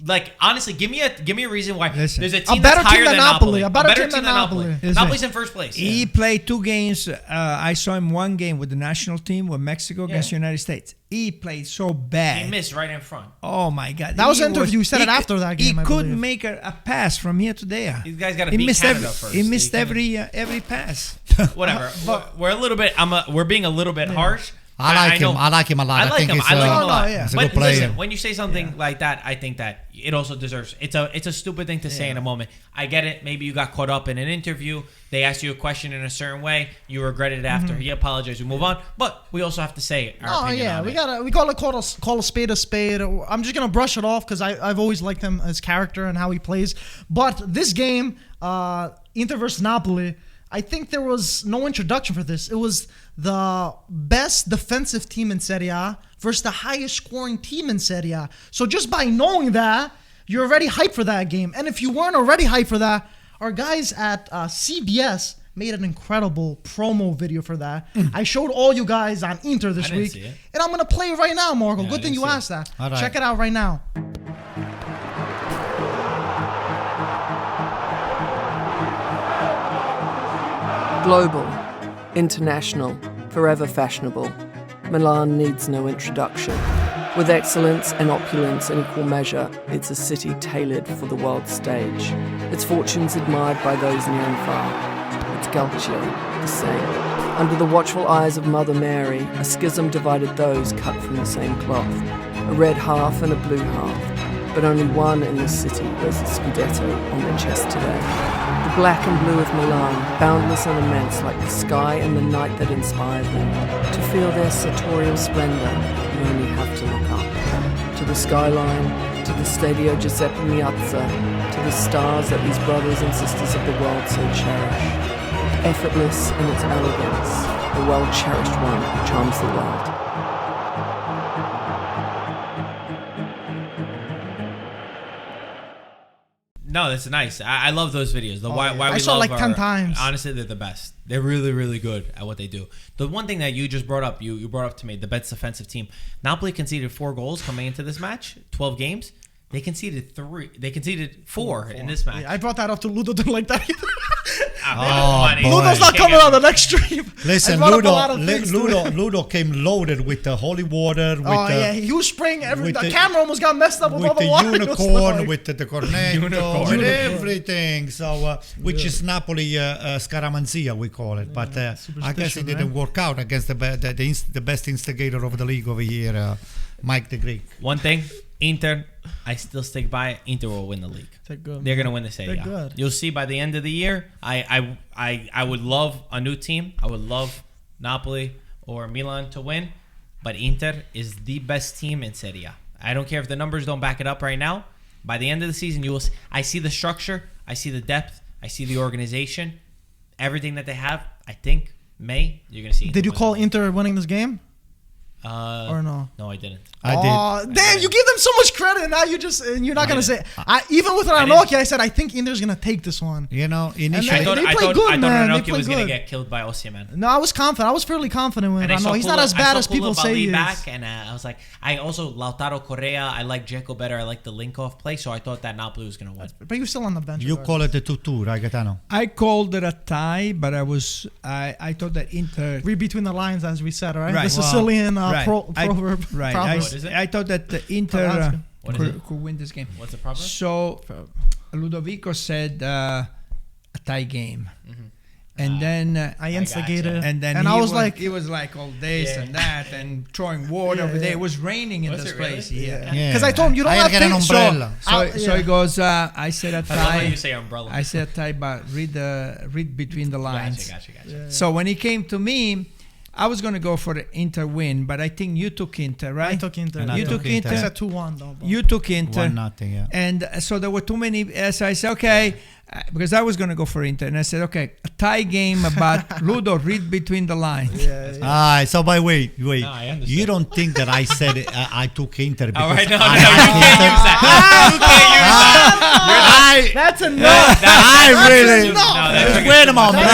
Like, honestly, give me a reason why. Listen, there's a team that's higher than Napoli. A better team than Napoli. Napoli's in first place. He played 2 games. I saw him 1 game with the national team with Mexico against the United States. He played so bad. He missed right in front. Oh my God! That was an interview. He said it after that game. He couldn't make a pass from here to there. These guys got to beat Canada first. He missed every pass. Whatever. We're a little bit. We're being a little bit harsh. I like him a lot. I think he's a lot. He's a but good player. Listen, when you say something like that, I think that it also deserves. It's a stupid thing to say in a moment. I get it. Maybe you got caught up in an interview. They asked you a question in a certain way. You regretted it after. He apologized. We move on. But we also have to say our opinion on it. We call a spade a spade. I'm just gonna brush it off because I've always liked him as character and how he plays. But this game, Inter versus Napoli, I think there was no introduction for this. It was the best defensive team in Serie A versus the highest scoring team in Serie A. So just by knowing that, you're already hyped for that game. And if you weren't already hyped for that, our guys at CBS made an incredible promo video for that. I showed all you guys on Inter this week. And I'm going to play it right now, Marco. Good thing you asked that. Right. Check it out right now. Global, international, forever fashionable, Milan needs no introduction. With excellence and opulence in equal measure, it's a city tailored for the world stage. its fortunes admired by those near and far. Its Calcio, the same. Under the watchful eyes of Mother Mary, a schism divided those cut from the same cloth, a red half and a blue half, but only one in this city wears the Scudetto on their chest today. The black and blue of Milan, boundless and immense like the sky and the night that inspired them. To feel their sartorial splendor, you only have to look up. To the skyline, to the Stadio Giuseppe Meazza, to the stars that these brothers and sisters of the world so cherish. Effortless in its elegance, the well-cherished one charms the world. No, that's nice. I love those videos. Why I we saw love like 10 times. Honestly, they're the best. They're really, really good at what they do. The one thing that you just brought up, you brought up to me, the best defensive team. Napoli conceded 4 goals coming into this match, 12 games. They conceded 3. They conceded 4 in this match. Yeah, I brought that up to Ludo. Didn't like that either. Ludo's not coming on the next stream. Listen, Ludo came loaded with the holy water. With he was spraying everything. The camera almost got messed up with all the water. Unicorn, with the cornetto, with everything. So, which is Napoli scaramanzia, we call it. But I guess it didn't work out against the best instigator of the league over here, Mike the Greek. One thing. Inter, I still stick by it. Inter will win the league. They're good. They're gonna win the Serie. They're good. You'll see by the end of the year. I would love a new team. I would love Napoli or Milan to win, but Inter is the best team in Serie. I don't care if the numbers don't back it up right now. By the end of the season, you will. I see the structure. I see the depth. I see the organization. Everything that they have. I think you're gonna see. Did you call Inter winning this game? Or no? No, I didn't. I did. Damn, you give them so much credit, and now you're not gonna say. Even with Ranocchia, I said I think Inter's gonna take this one. You know, initially I thought Ranocchia was gonna get killed by Osimhen. No, I was confident. I was fairly confident with Ranocchia. He's not as bad as people say he is. Back, and I was like, I also Lautaro Correa. I like Dzeko better. I like the link-off play, so I thought that Napoli was gonna win. But you were still on the bench. You call it a 2-2, right, Gaetano? I called it a tie, but I thought that Inter. Read between the lines, as we said, right? Right. The Sicilian Proverb. What is it? I thought that the Inter could win this game. What's the problem? So Ludovico said a tie game, and then I instigated, and I was like, it was like all this and that, and throwing water over there. It was raining in this place. Because I told him you don't have to get an umbrella. So he goes. I said a tie. I love how you say umbrella. I said a tie, but read between the lines. Gotcha. Yeah. So when he came to me, I was going to go for the Inter win, but I think you took Inter, right? I took Inter. And You took Inter. I said 2-1 though. You took Inter. 1-0, yeah. And so there were too many. So I said, okay, because I was going to go for Inter. And I said, okay, a tie game, but Ludo, read between the lines. So wait. No, I understand. You don't think that I said it, I took Inter because All right, no, I you can't use that. You can't use that. That's enough. I really. No, Wait a moment.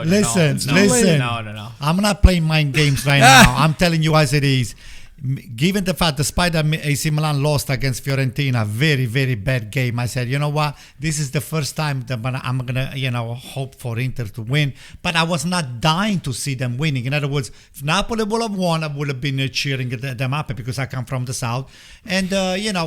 Listen. No. I'm not playing mind games right now. I'm telling you as it is. Given the fact despite that AC Milan lost against Fiorentina, very, very bad game, I said, you know what? This is the first time that I'm going to, hope for Inter to win. But I was not dying to see them winning. In other words, if Napoli would have won, I would have been cheering them up because I come from the South. And,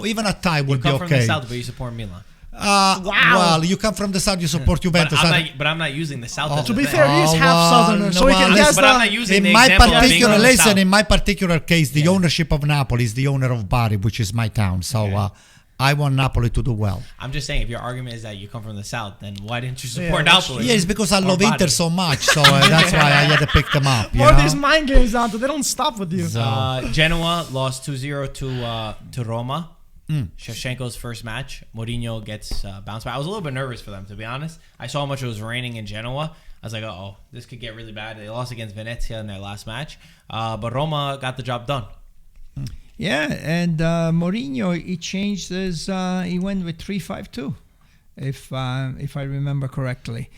even a tie would be okay. You come from the South, but you support Milan. Wow. Well, you come from the South, you support Juventus. But I'm not using the South as To a be thing. fair, he's half Southerner, so he can guess But I'm not using the my example of being from the South. in my particular case, the ownership of Napoli is the owner of Bari, which is my town. So I want Napoli to do well. I'm just saying, if your argument is that you come from the South, then why didn't you support Napoli? Yeah, it's because I love Inter so much, so that's why I had to pick them up. More of these mind games, Anto. They don't stop with you. Genoa lost 2-0 to Roma. Shevchenko's first match. Mourinho gets bounced back. I was a little bit nervous for them, to be honest. I saw how much it was raining in Genoa. I was like, uh-oh, this could get really bad. They lost against Venezia in their last match. But Roma got the job done. Yeah, and Mourinho, he changed his, he went with 3-5-2, if I remember correctly.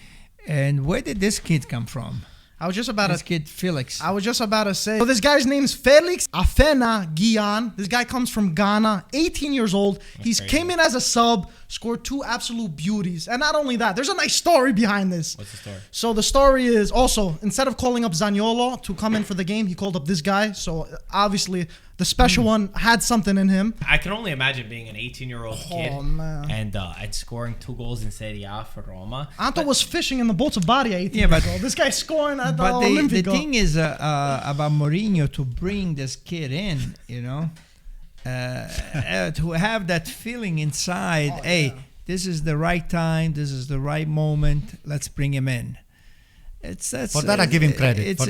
And where did this kid come from? I was just about this kid, Felix. I was just about to say. So this guy's name is Felix Afena-Gyan. This guy comes from Ghana, 18 years old. He came in as a sub, scored 2 absolute beauties. And not only that, there's a nice story behind this. What's the story? So the story is also, instead of calling up Zaniolo to come in for the game, he called up this guy. So obviously the special one had something in him. I can only imagine being an 18-year-old kid and scoring 2 goals in Serie A for Roma. Anto was fishing in the boats of Bari at 18 years old. This guy scoring at the Olimpico. The thing is about Mourinho to bring this kid in, to have that feeling inside, this is the right time, this is the right moment, let's bring him in. For that I give him credit. It's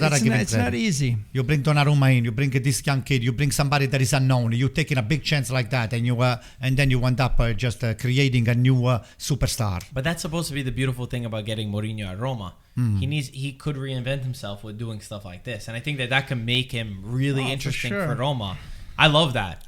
not easy. You bring Donnarumma in, you bring this young kid, you bring somebody that is unknown, you're taking a big chance like that, and then you end up just creating a new superstar. But that's supposed to be the beautiful thing about getting Mourinho at Roma. He could reinvent himself with doing stuff like this, and I think that can make him really interesting for Roma. I love that.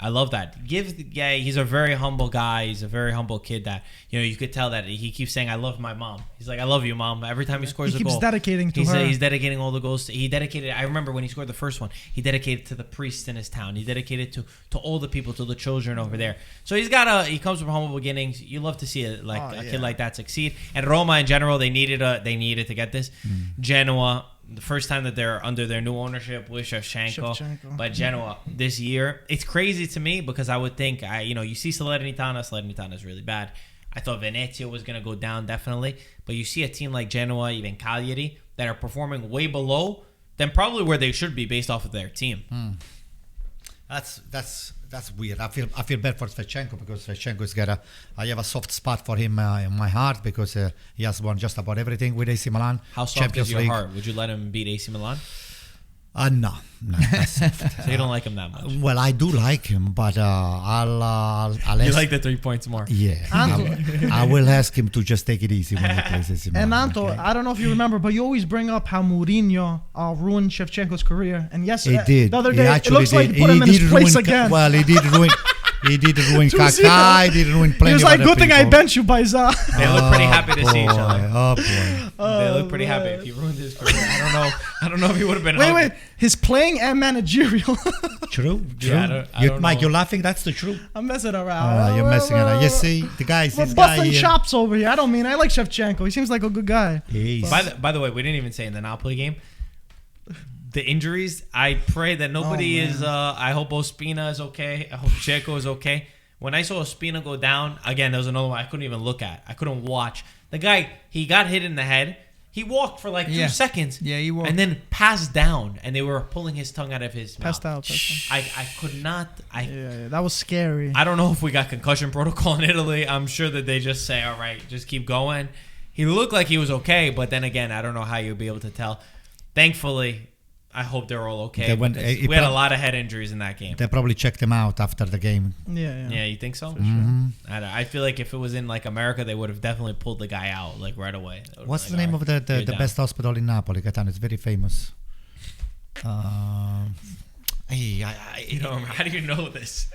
He's a very humble guy. He's a very humble kid that, you could tell that he keeps saying, I love my mom. He's like, I love you, mom. Every time he scores a goal. He keeps dedicating to her. He's dedicating all the goals. I remember when he scored the first one, he dedicated to the priests in his town. He dedicated to all the people, to the children over there. So he comes from humble beginnings. You love to see a kid like that succeed. And Roma in general, they needed to get this. Genoa, the first time that they're under their new ownership with Shevchenko. But Genoa this year, it's crazy to me because I would think, you see Salernitana is really bad. I thought Venezia was going to go down definitely, but you see a team like Genoa, even Cagliari, that are performing way below than probably where they should be based off of their team. That's weird. I feel bad for Shevchenko because Shevchenko is I have a soft spot for him in my heart because he has won just about everything with AC Milan. How soft is your heart? Would you let him beat AC Milan? No, that's soft. So you don't like him that much? Well, I do like him, but I'll you like the 3 points more? Yeah, I will ask him to just take it easy when he plays AC Milan. And Anto, I don't know if you remember, but you always bring up how Mourinho ruined Shevchenko's career. And yes, he did. The other day, it looks like he put him in his place again. Well, he did ruin. He did ruin Kaká. He did ruin plenty. He was like, "Good thing I bench you, Baisa." They look pretty happy to see each other. Oh boy! They look pretty happy. If he ruined his career, I don't know if he would have been. Wait! His playing and managerial. True. Yeah, I don't Mike, know. you're laughing. That's the truth. I'm messing around. You're messing around. You see, the guys. We're busting chops over here. I like Shevchenko. He seems like a good guy. By the way, we didn't even say in the Napoli game. The injuries, I pray that nobody is. I hope Ospina is okay. I hope Dzeko is okay. When I saw Ospina go down, again, there was another one I couldn't even look at. I couldn't watch. The guy, he got hit in the head. He walked for like 2 seconds. Yeah, he walked. And then passed down, and they were pulling his tongue out of his mouth. Passed out. I could not. That was scary. I don't know if we got concussion protocol in Italy. I'm sure that they just say, all right, just keep going. He looked like he was okay, but then again, I don't know how you'll be able to tell. Thankfully, I hope they're all okay. We had a lot of head injuries in that game. They probably checked him out after the game. Yeah, you think so? For sure. I feel like if it was in like America, they would have definitely pulled the guy out like right away. What's the name of the best hospital in Napoli? Gaetano, it's very famous. How do you know this?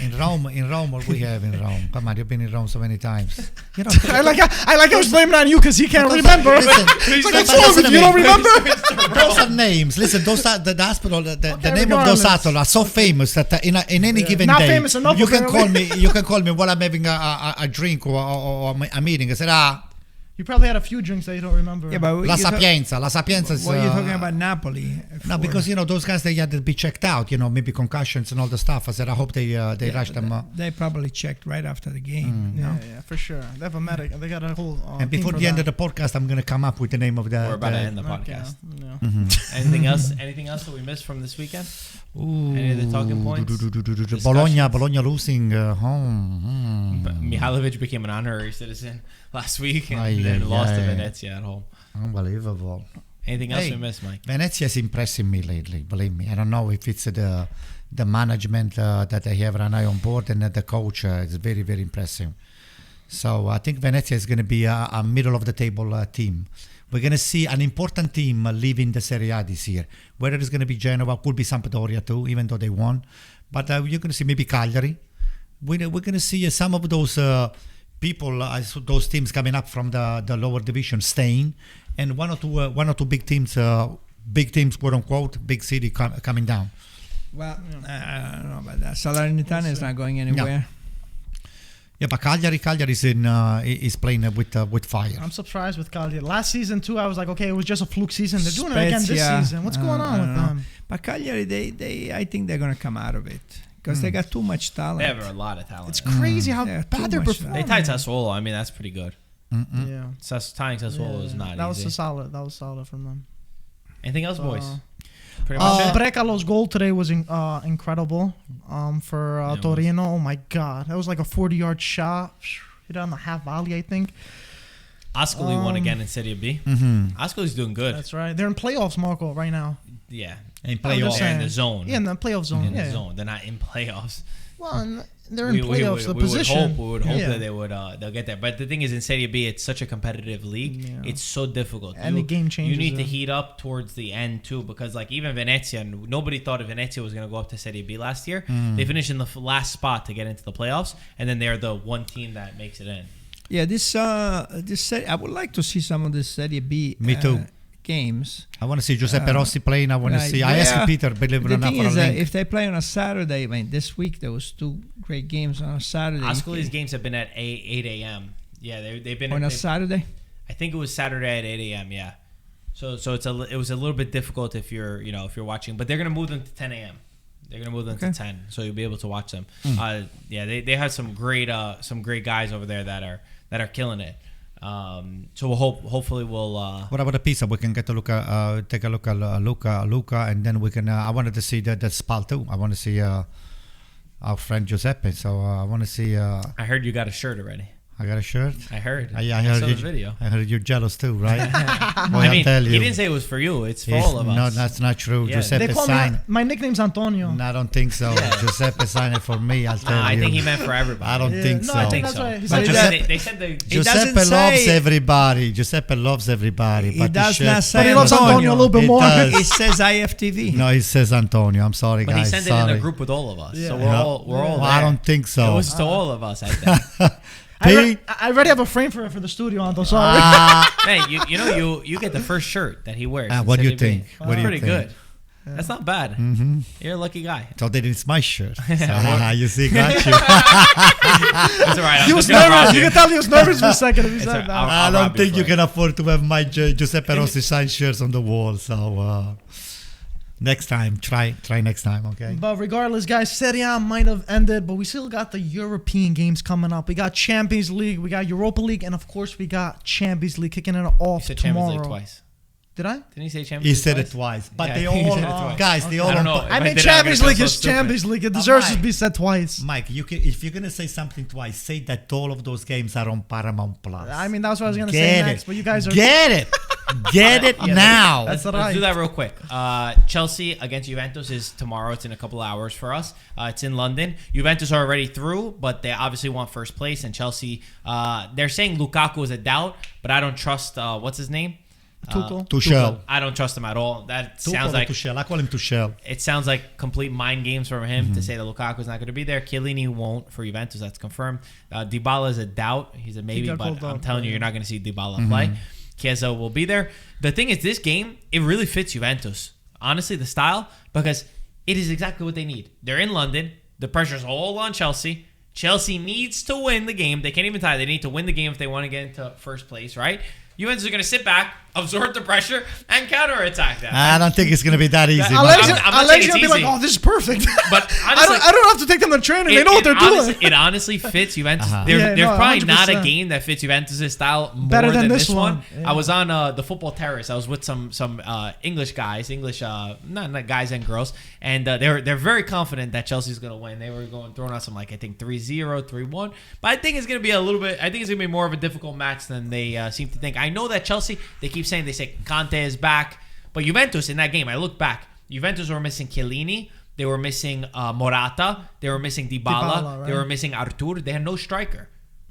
In Rome, what we have in Rome? Come on, you've been in Rome so many times. I like how he's blaming on you because he can't remember. What's wrong with you? You don't remember? Those are names. Listen, those are the hospital. The name of those hospitals are so famous that in any given Not day, famous enough, you can call me. You can call me while I'm having a drink or a meeting. I said, You probably had a few drinks that you don't remember. Yeah, but La Sapienza is... What are you talking about Napoli? No, because, those guys, they had to be checked out, maybe concussions and all the stuff. I said, I hope they rushed them. They probably checked right after the game. Yeah, for sure. They have a medic. They got a whole and before the end of the podcast, I'm going to come up with the name of the... We're about to end the podcast. Yeah. Anything else that we missed from this weekend? Any of the talking points? Bologna losing home. Mihailovic became an honorary citizen last week and then lost to Venezia at home. Unbelievable. Anything else we missed, Mike? Venezia is impressing me lately, believe me. I don't know if it's the management that they have right now on board and the coach is very, very impressive. So I think Venezia is going to be a middle-of-the-table team. We're going to see an important team leaving the Serie A this year. Whether it's going to be Genoa, could be Sampdoria too, even though they won. But you're going to see maybe Cagliari. We're going to see some of those people, those teams coming up from the lower division staying, and one or two big teams, quote unquote, big city coming down. Well, I don't know about that. Salernitana is not going anywhere. Yeah, but Cagliari is playing with fire. I'm surprised with Cagliari. Last season too, I was like, okay, it was just a fluke season. They're doing it again this season. What's going on with them? But Cagliari, I think they're gonna come out of it because they got too much talent. They have a lot of talent. It's crazy how Yeah, bad too they're much performing. They tied Sassuolo. I mean, that's pretty good. Yeah. Tying Sassuolo is not that easy. was solid. That was solid from them. Anything else, boys? Pretty much it? Brecalo's goal today was incredible for Yeah, it Torino. Oh my God, that was like a 40-yard shot. Hit it on the half volley, I think. Ascoli won again in Serie B. Ascoli's doing good. That's right. They're in playoffs, Marco, right now. Yeah. In I'm just playoff. They're in saying. the zone. Yeah, in the playoff zone. In yeah. the zone. They're not in playoffs. Well, they're in playoffs. The we position. would hope Yeah. that they'll get there. But the thing is, in Serie B, it's such a competitive league. Yeah. It's so difficult. And the game changes, You need to yeah. heat up towards the end too, because like even Venezia, nobody thought Venezia was going to go up to Serie B last year. They finished in the last spot to get into the playoffs, and then they're the one team that makes it in. Yeah, this Serie, I would like to see some of the Serie B. Me too. Games. I want to see Giuseppe Rossi playing. I want to Right, see. I yeah. asked Peter, believe it The or not, thing for a is, link. if they play on a Saturday, I mean, this week there was 2 great games on a Saturday. Ascoli's games have been at 8 a.m. Yeah, they've been on a Saturday. I think it was Saturday at 8 a.m. Yeah, so it was a little bit difficult if you're watching, but they're gonna move them to 10 a.m. They're gonna move them to 10, so you'll be able to watch them. Yeah, they have some great guys over there that are killing it. So hopefully we'll. What about the pizza? We can get a look at, take a look at Lucca, and then we can. I wanted to see the SPAL too. I want to see our friend Giuseppe. So I want to see. I heard you got a shirt already. I got a shirt. I heard. I I heard saw you, the video. I heard you're jealous too, right? I mean, tell he you. didn't say it was for you. It's for It's all of us. No, that's not true. Yeah. Giuseppe They call signed. me. My nickname's Antonio. No, I don't think so. Yeah. Giuseppe signed it for me. I'll tell you. I think he meant for everybody. I don't think No, so. I I think That's so. right. He But said Giuseppe- they said the Giuseppe doesn't loves say- everybody. Giuseppe loves everybody. He but does should- not say But he loves Antonio a little bit He more. does. It says IFTV. No, he says Antonio. I'm sorry, but he guys. sent it sorry. in a group with all of us. Yeah. So Yeah. we're all Well, there. I don't think It so. was to all of us, I think. P? I already have a frame for it for the studio, Anto. Sorry. Man, you get the first shirt that he wears. in What do you Serie B. think? What do you Pretty think? good. That's not bad. Mm-hmm. You're a lucky guy. So then it's my shirt. So, you see, got you. That's all right. I'm He was just gonna rob nervous. You you. can tell he was nervous for a second if he It's said all right. that. I'll I don't rob you think for you it. can afford to have my Giuseppe Rossi signed shirts on the wall. So next time, try next time, okay? But regardless, guys, Serie A might have ended, but we still got the European games coming up. We got Champions League, we got Europa League, and of course we got Champions League kicking it You off said tomorrow. Champions League twice. Did I? Didn't he say Champions He League said twice? it twice, but Yeah, they he all, said it twice. guys, they all. I don't know. on- If I I mean, did it, I'm Champions gonna League feel is so stupid. Champions League. It deserves to Mike. be said twice. Mike, if you're gonna say something twice, say that all of those games are on Paramount Plus. I mean, that's what I was going to say Get next, it. but you guys are... Get it. Get it Yeah, now. That's Let's right. do that real quick. Chelsea against Juventus is tomorrow. It's in a couple of hours for us. It's in London. Juventus are already through, but they obviously want first place. And Chelsea, they're saying Lukaku is a doubt, but I don't trust, what's his name? Tuchel. I don't trust him at all. That Tuchel sounds or like Tuchel. I call him Tuchel. it sounds like complete mind games from him to say that Lukaku's not going to be there. Chiellini won't for Juventus. That's confirmed. Dybala is a doubt. He's a maybe, got but called I'm up, telling you, yeah. you're not going to see Dybala play. Chiesa will be there. The thing is, this game, it really fits Juventus. Honestly, the style, because it is exactly what they need. They're in London. The pressure's all on Chelsea. Chelsea needs to win the game. They can't even tie. They need to win the game if they want to get into first place, right? Juventus are going to sit back, absorb the pressure, and counterattack that. I don't think it's gonna be that easy. I'm Mike. not saying Alexia it's will be like, easy. oh, this is perfect. But I honestly, don't have to take them to training. They know what they're doing. It honestly fits Juventus. Uh-huh. There's Yeah, no, probably not a 100%. game that fits Juventus' style more Better than than this this one. one. Yeah. I was on the football terrace. I was with some English guys, not guys and girls, and they're very confident that Chelsea's going to win. They were throwing out some I think 3-0, 3-1, but I think it's going to be a little bit. I think it's going to be more of a difficult match than they seem to think. I know that Chelsea, they keep saying Conte is back, but Juventus in that game, I look back, Juventus were missing Chiellini, they were missing Morata, they were missing Dybala, right? they were missing Artur. They had no striker.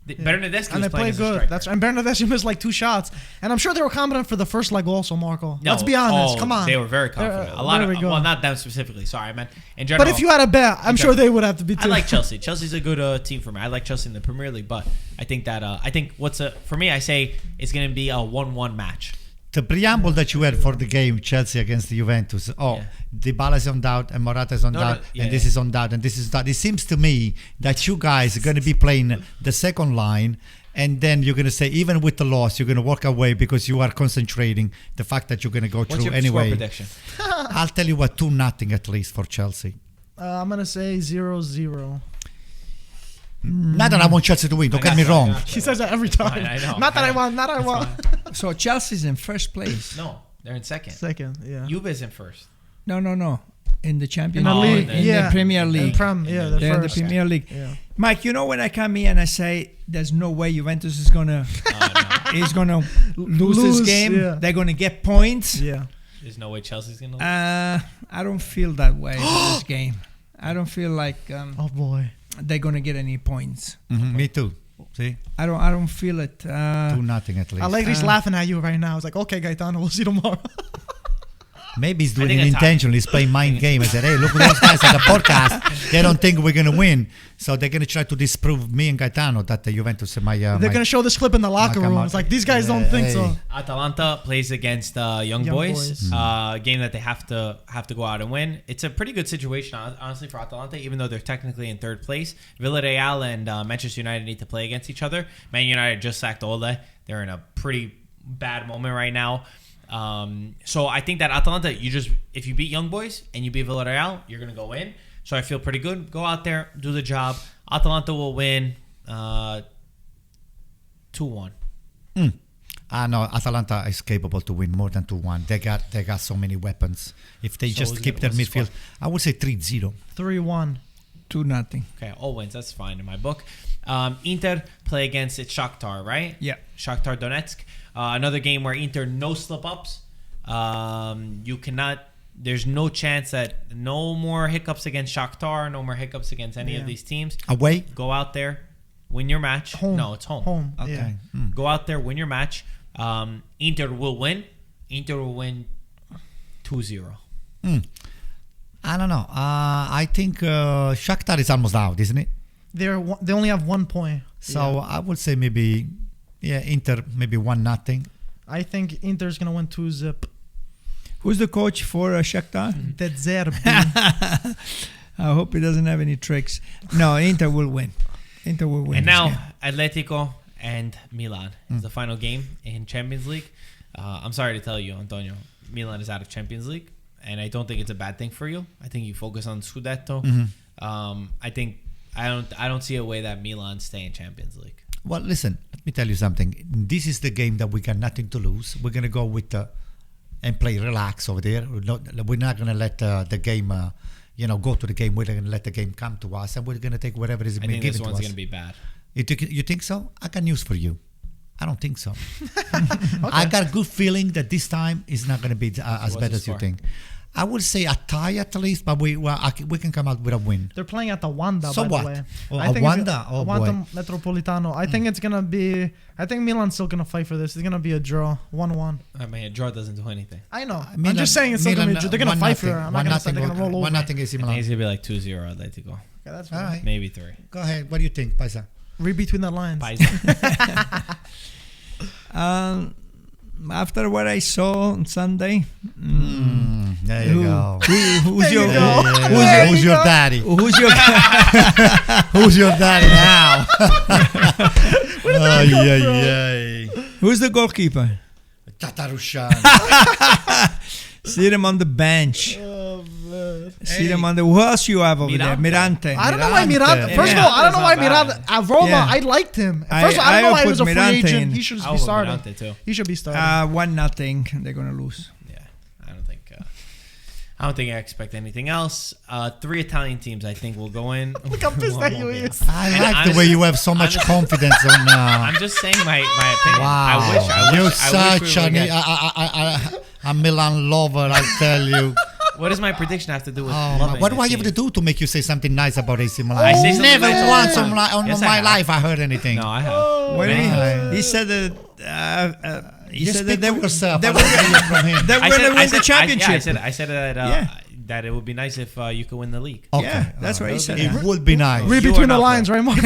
Bernardeschi And was they playing played as a good. striker. That's and Bernardeschi missed like 2 shots. And I'm sure they were confident for the first leg also, Marco. No, Let's be honest. oh, Come on. They were very confident. A lot there of we go. well, not them specifically. Sorry, I meant in general. But if you had a bet, I'm sure they would have to be too. I like Chelsea. Chelsea's a good team for me. I like Chelsea in the Premier League, but I think that for me, I say it's going to be a 1-1 match. the preamble that you had for the game Chelsea against the Juventus. Dybala is on doubt and Morata is on doubt and this is on doubt and this is doubt. It seems to me that you guys are going to be playing the second line, and then you're going to say even with the loss you're going to walk away because you are concentrating the fact that you're going to go through anyway. What's your score prediction? I'll tell you what, 2-0 at least for Chelsea. I'm going to say 0-0. Not that I want Chelsea to win, don't get me wrong. He says that every time. I know. Not that I want. So Chelsea's in first place. No, they're in second. Second, yeah. Juve is in first. No. In the Champions In the league, in the Premier League. they're They're in the first. Premier League. Yeah. Mike, you know when I come here and I say there's no way Juventus is gonna lose this game, they're gonna get points. Yeah. There's no way Chelsea's gonna lose. I don't feel that way with this game. I don't feel like Oh boy. they're gonna get any points. Me too. See? I don't feel it. 2-0 at least. Allegri's laughing at you right now. It's like, okay, Gaetano, we'll see tomorrow. Maybe he's doing think it it's intentionally. He's playing mind game. I said, hey, look at those guys at the podcast. They don't think we're going to win. So they're going to try to disprove me and Gaetano that the Juventus might... They're going to show this clip in the locker room. It's like, these guys don't think so. Atalanta plays against Young Boys. Game that they have to go out and win. It's a pretty good situation, honestly, for Atalanta, even though they're technically in third place. Villarreal and Manchester United need to play against each other. Man United just sacked Ole. They're in a pretty bad moment right now. So I think that Atalanta, if you beat Young Boys and you beat Villarreal, you're going to go in. So I feel pretty good. Go out there, do the job. Atalanta will win 2-1. I know Atalanta is capable to win more than 2-1. They got so many weapons. If they just keep their midfield, I would say 3-0. 3-1. 2-0. Okay, all wins. That's fine in my book. Inter play against Shakhtar, right? Yeah. Shakhtar Donetsk. Another game where Inter no slip-ups. You cannot... There's no chance that... No more hiccups against Shakhtar. No more hiccups against any of these teams. Away? Go out there. Win your match. Home. No, it's home. Home, Okay. yeah. Go out there. Win your match. Inter will win. Inter will win 2-0. I don't know. I think Shakhtar is almost out, isn't it? They only have 1 point. So I would say maybe... Yeah, Inter maybe 1-0. I think Inter's going to win 2-0. Who's the coach for Shakhtar? De Zerbi. I hope he doesn't have any tricks. No, Inter will win. Inter will win. And now, Atletico and Milan is the final game in Champions League. I'm sorry to tell you, Antonio, Milan is out of Champions League, and I don't think it's a bad thing for you. I think you focus on Scudetto. I don't see a way that Milan stay in Champions League. Well, listen, let me tell you something. This is the game that we got nothing to lose. We're going to go with and play relax over there. We're not going to let the game, go to the game. We're going to let the game come to us, and we're going to take whatever is being given to us. I think this one's going to be bad. You think so? I got news for you. I don't think so. I got a good feeling that this time is not going to be as bad as you think. I would say a tie at least, but we can come out with a win. They're playing at the Wanda, so by what? the way. A Wanda? Oh, Wanda boy. Metropolitano. I think it's going to be... I think Milan's still going to fight for this. It's going to be a draw. 1-1. I mean, a draw doesn't do anything. I know. Milan, I'm just saying it's still going to be a draw. They're going to fight for it. I'm not going to say they're going to roll over. 1-0 AC I Milan. think it's going to be like 2-0 Atletico. Okay, that's All fine. right. Maybe 3. Go ahead. What do you think, Paisa? Read between the lines. After what I saw on Sunday, there you go. Who's your Who's your daddy? Who's your Who's your daddy now? Who's the goalkeeper? Tatarushan. See them on the bench. See them on the... Who else you have over there? Mirante. I don't know why Mirante... First of all, I don't know why Mirante... At Roma, I liked him. First of all, I don't know why he was a free agent. He should be starting. He should be starting. 1-0. They're going to lose. Yeah, I don't think I expect anything else. 3 Italian teams, I think, will go in. Look how pissed that you is. I like the way you have so much confidence on... I'm just saying my opinion. Wow. I You're wish such we would a Milan lover, I tell you. What does my prediction have to do with loving what do I the have to team? do to make you say something nice about AC Milan? I say something never nice once about on Yes, I my have. life I heard anything. No, I have. What did Many he said that... he You said speak that for yourself. they I were don't hear it from him. going to win the championship. I said that it would be nice if you could win the league. Okay. Yeah, that's what he said. It would be nice. Read You between are the not lines, right, Marco?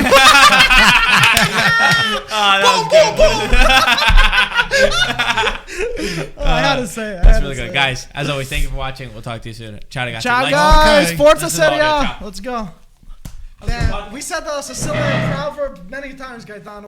I had to say it. That's really good. Guys, as always, thank you for watching. We'll talk to you soon. Ciao, ragazzi. Ciao, Like, guys. Okay. Forza This is all Serie good. A. Ciao. Let's go. Damn, we said the Sicilian proverb many times, Gaetano.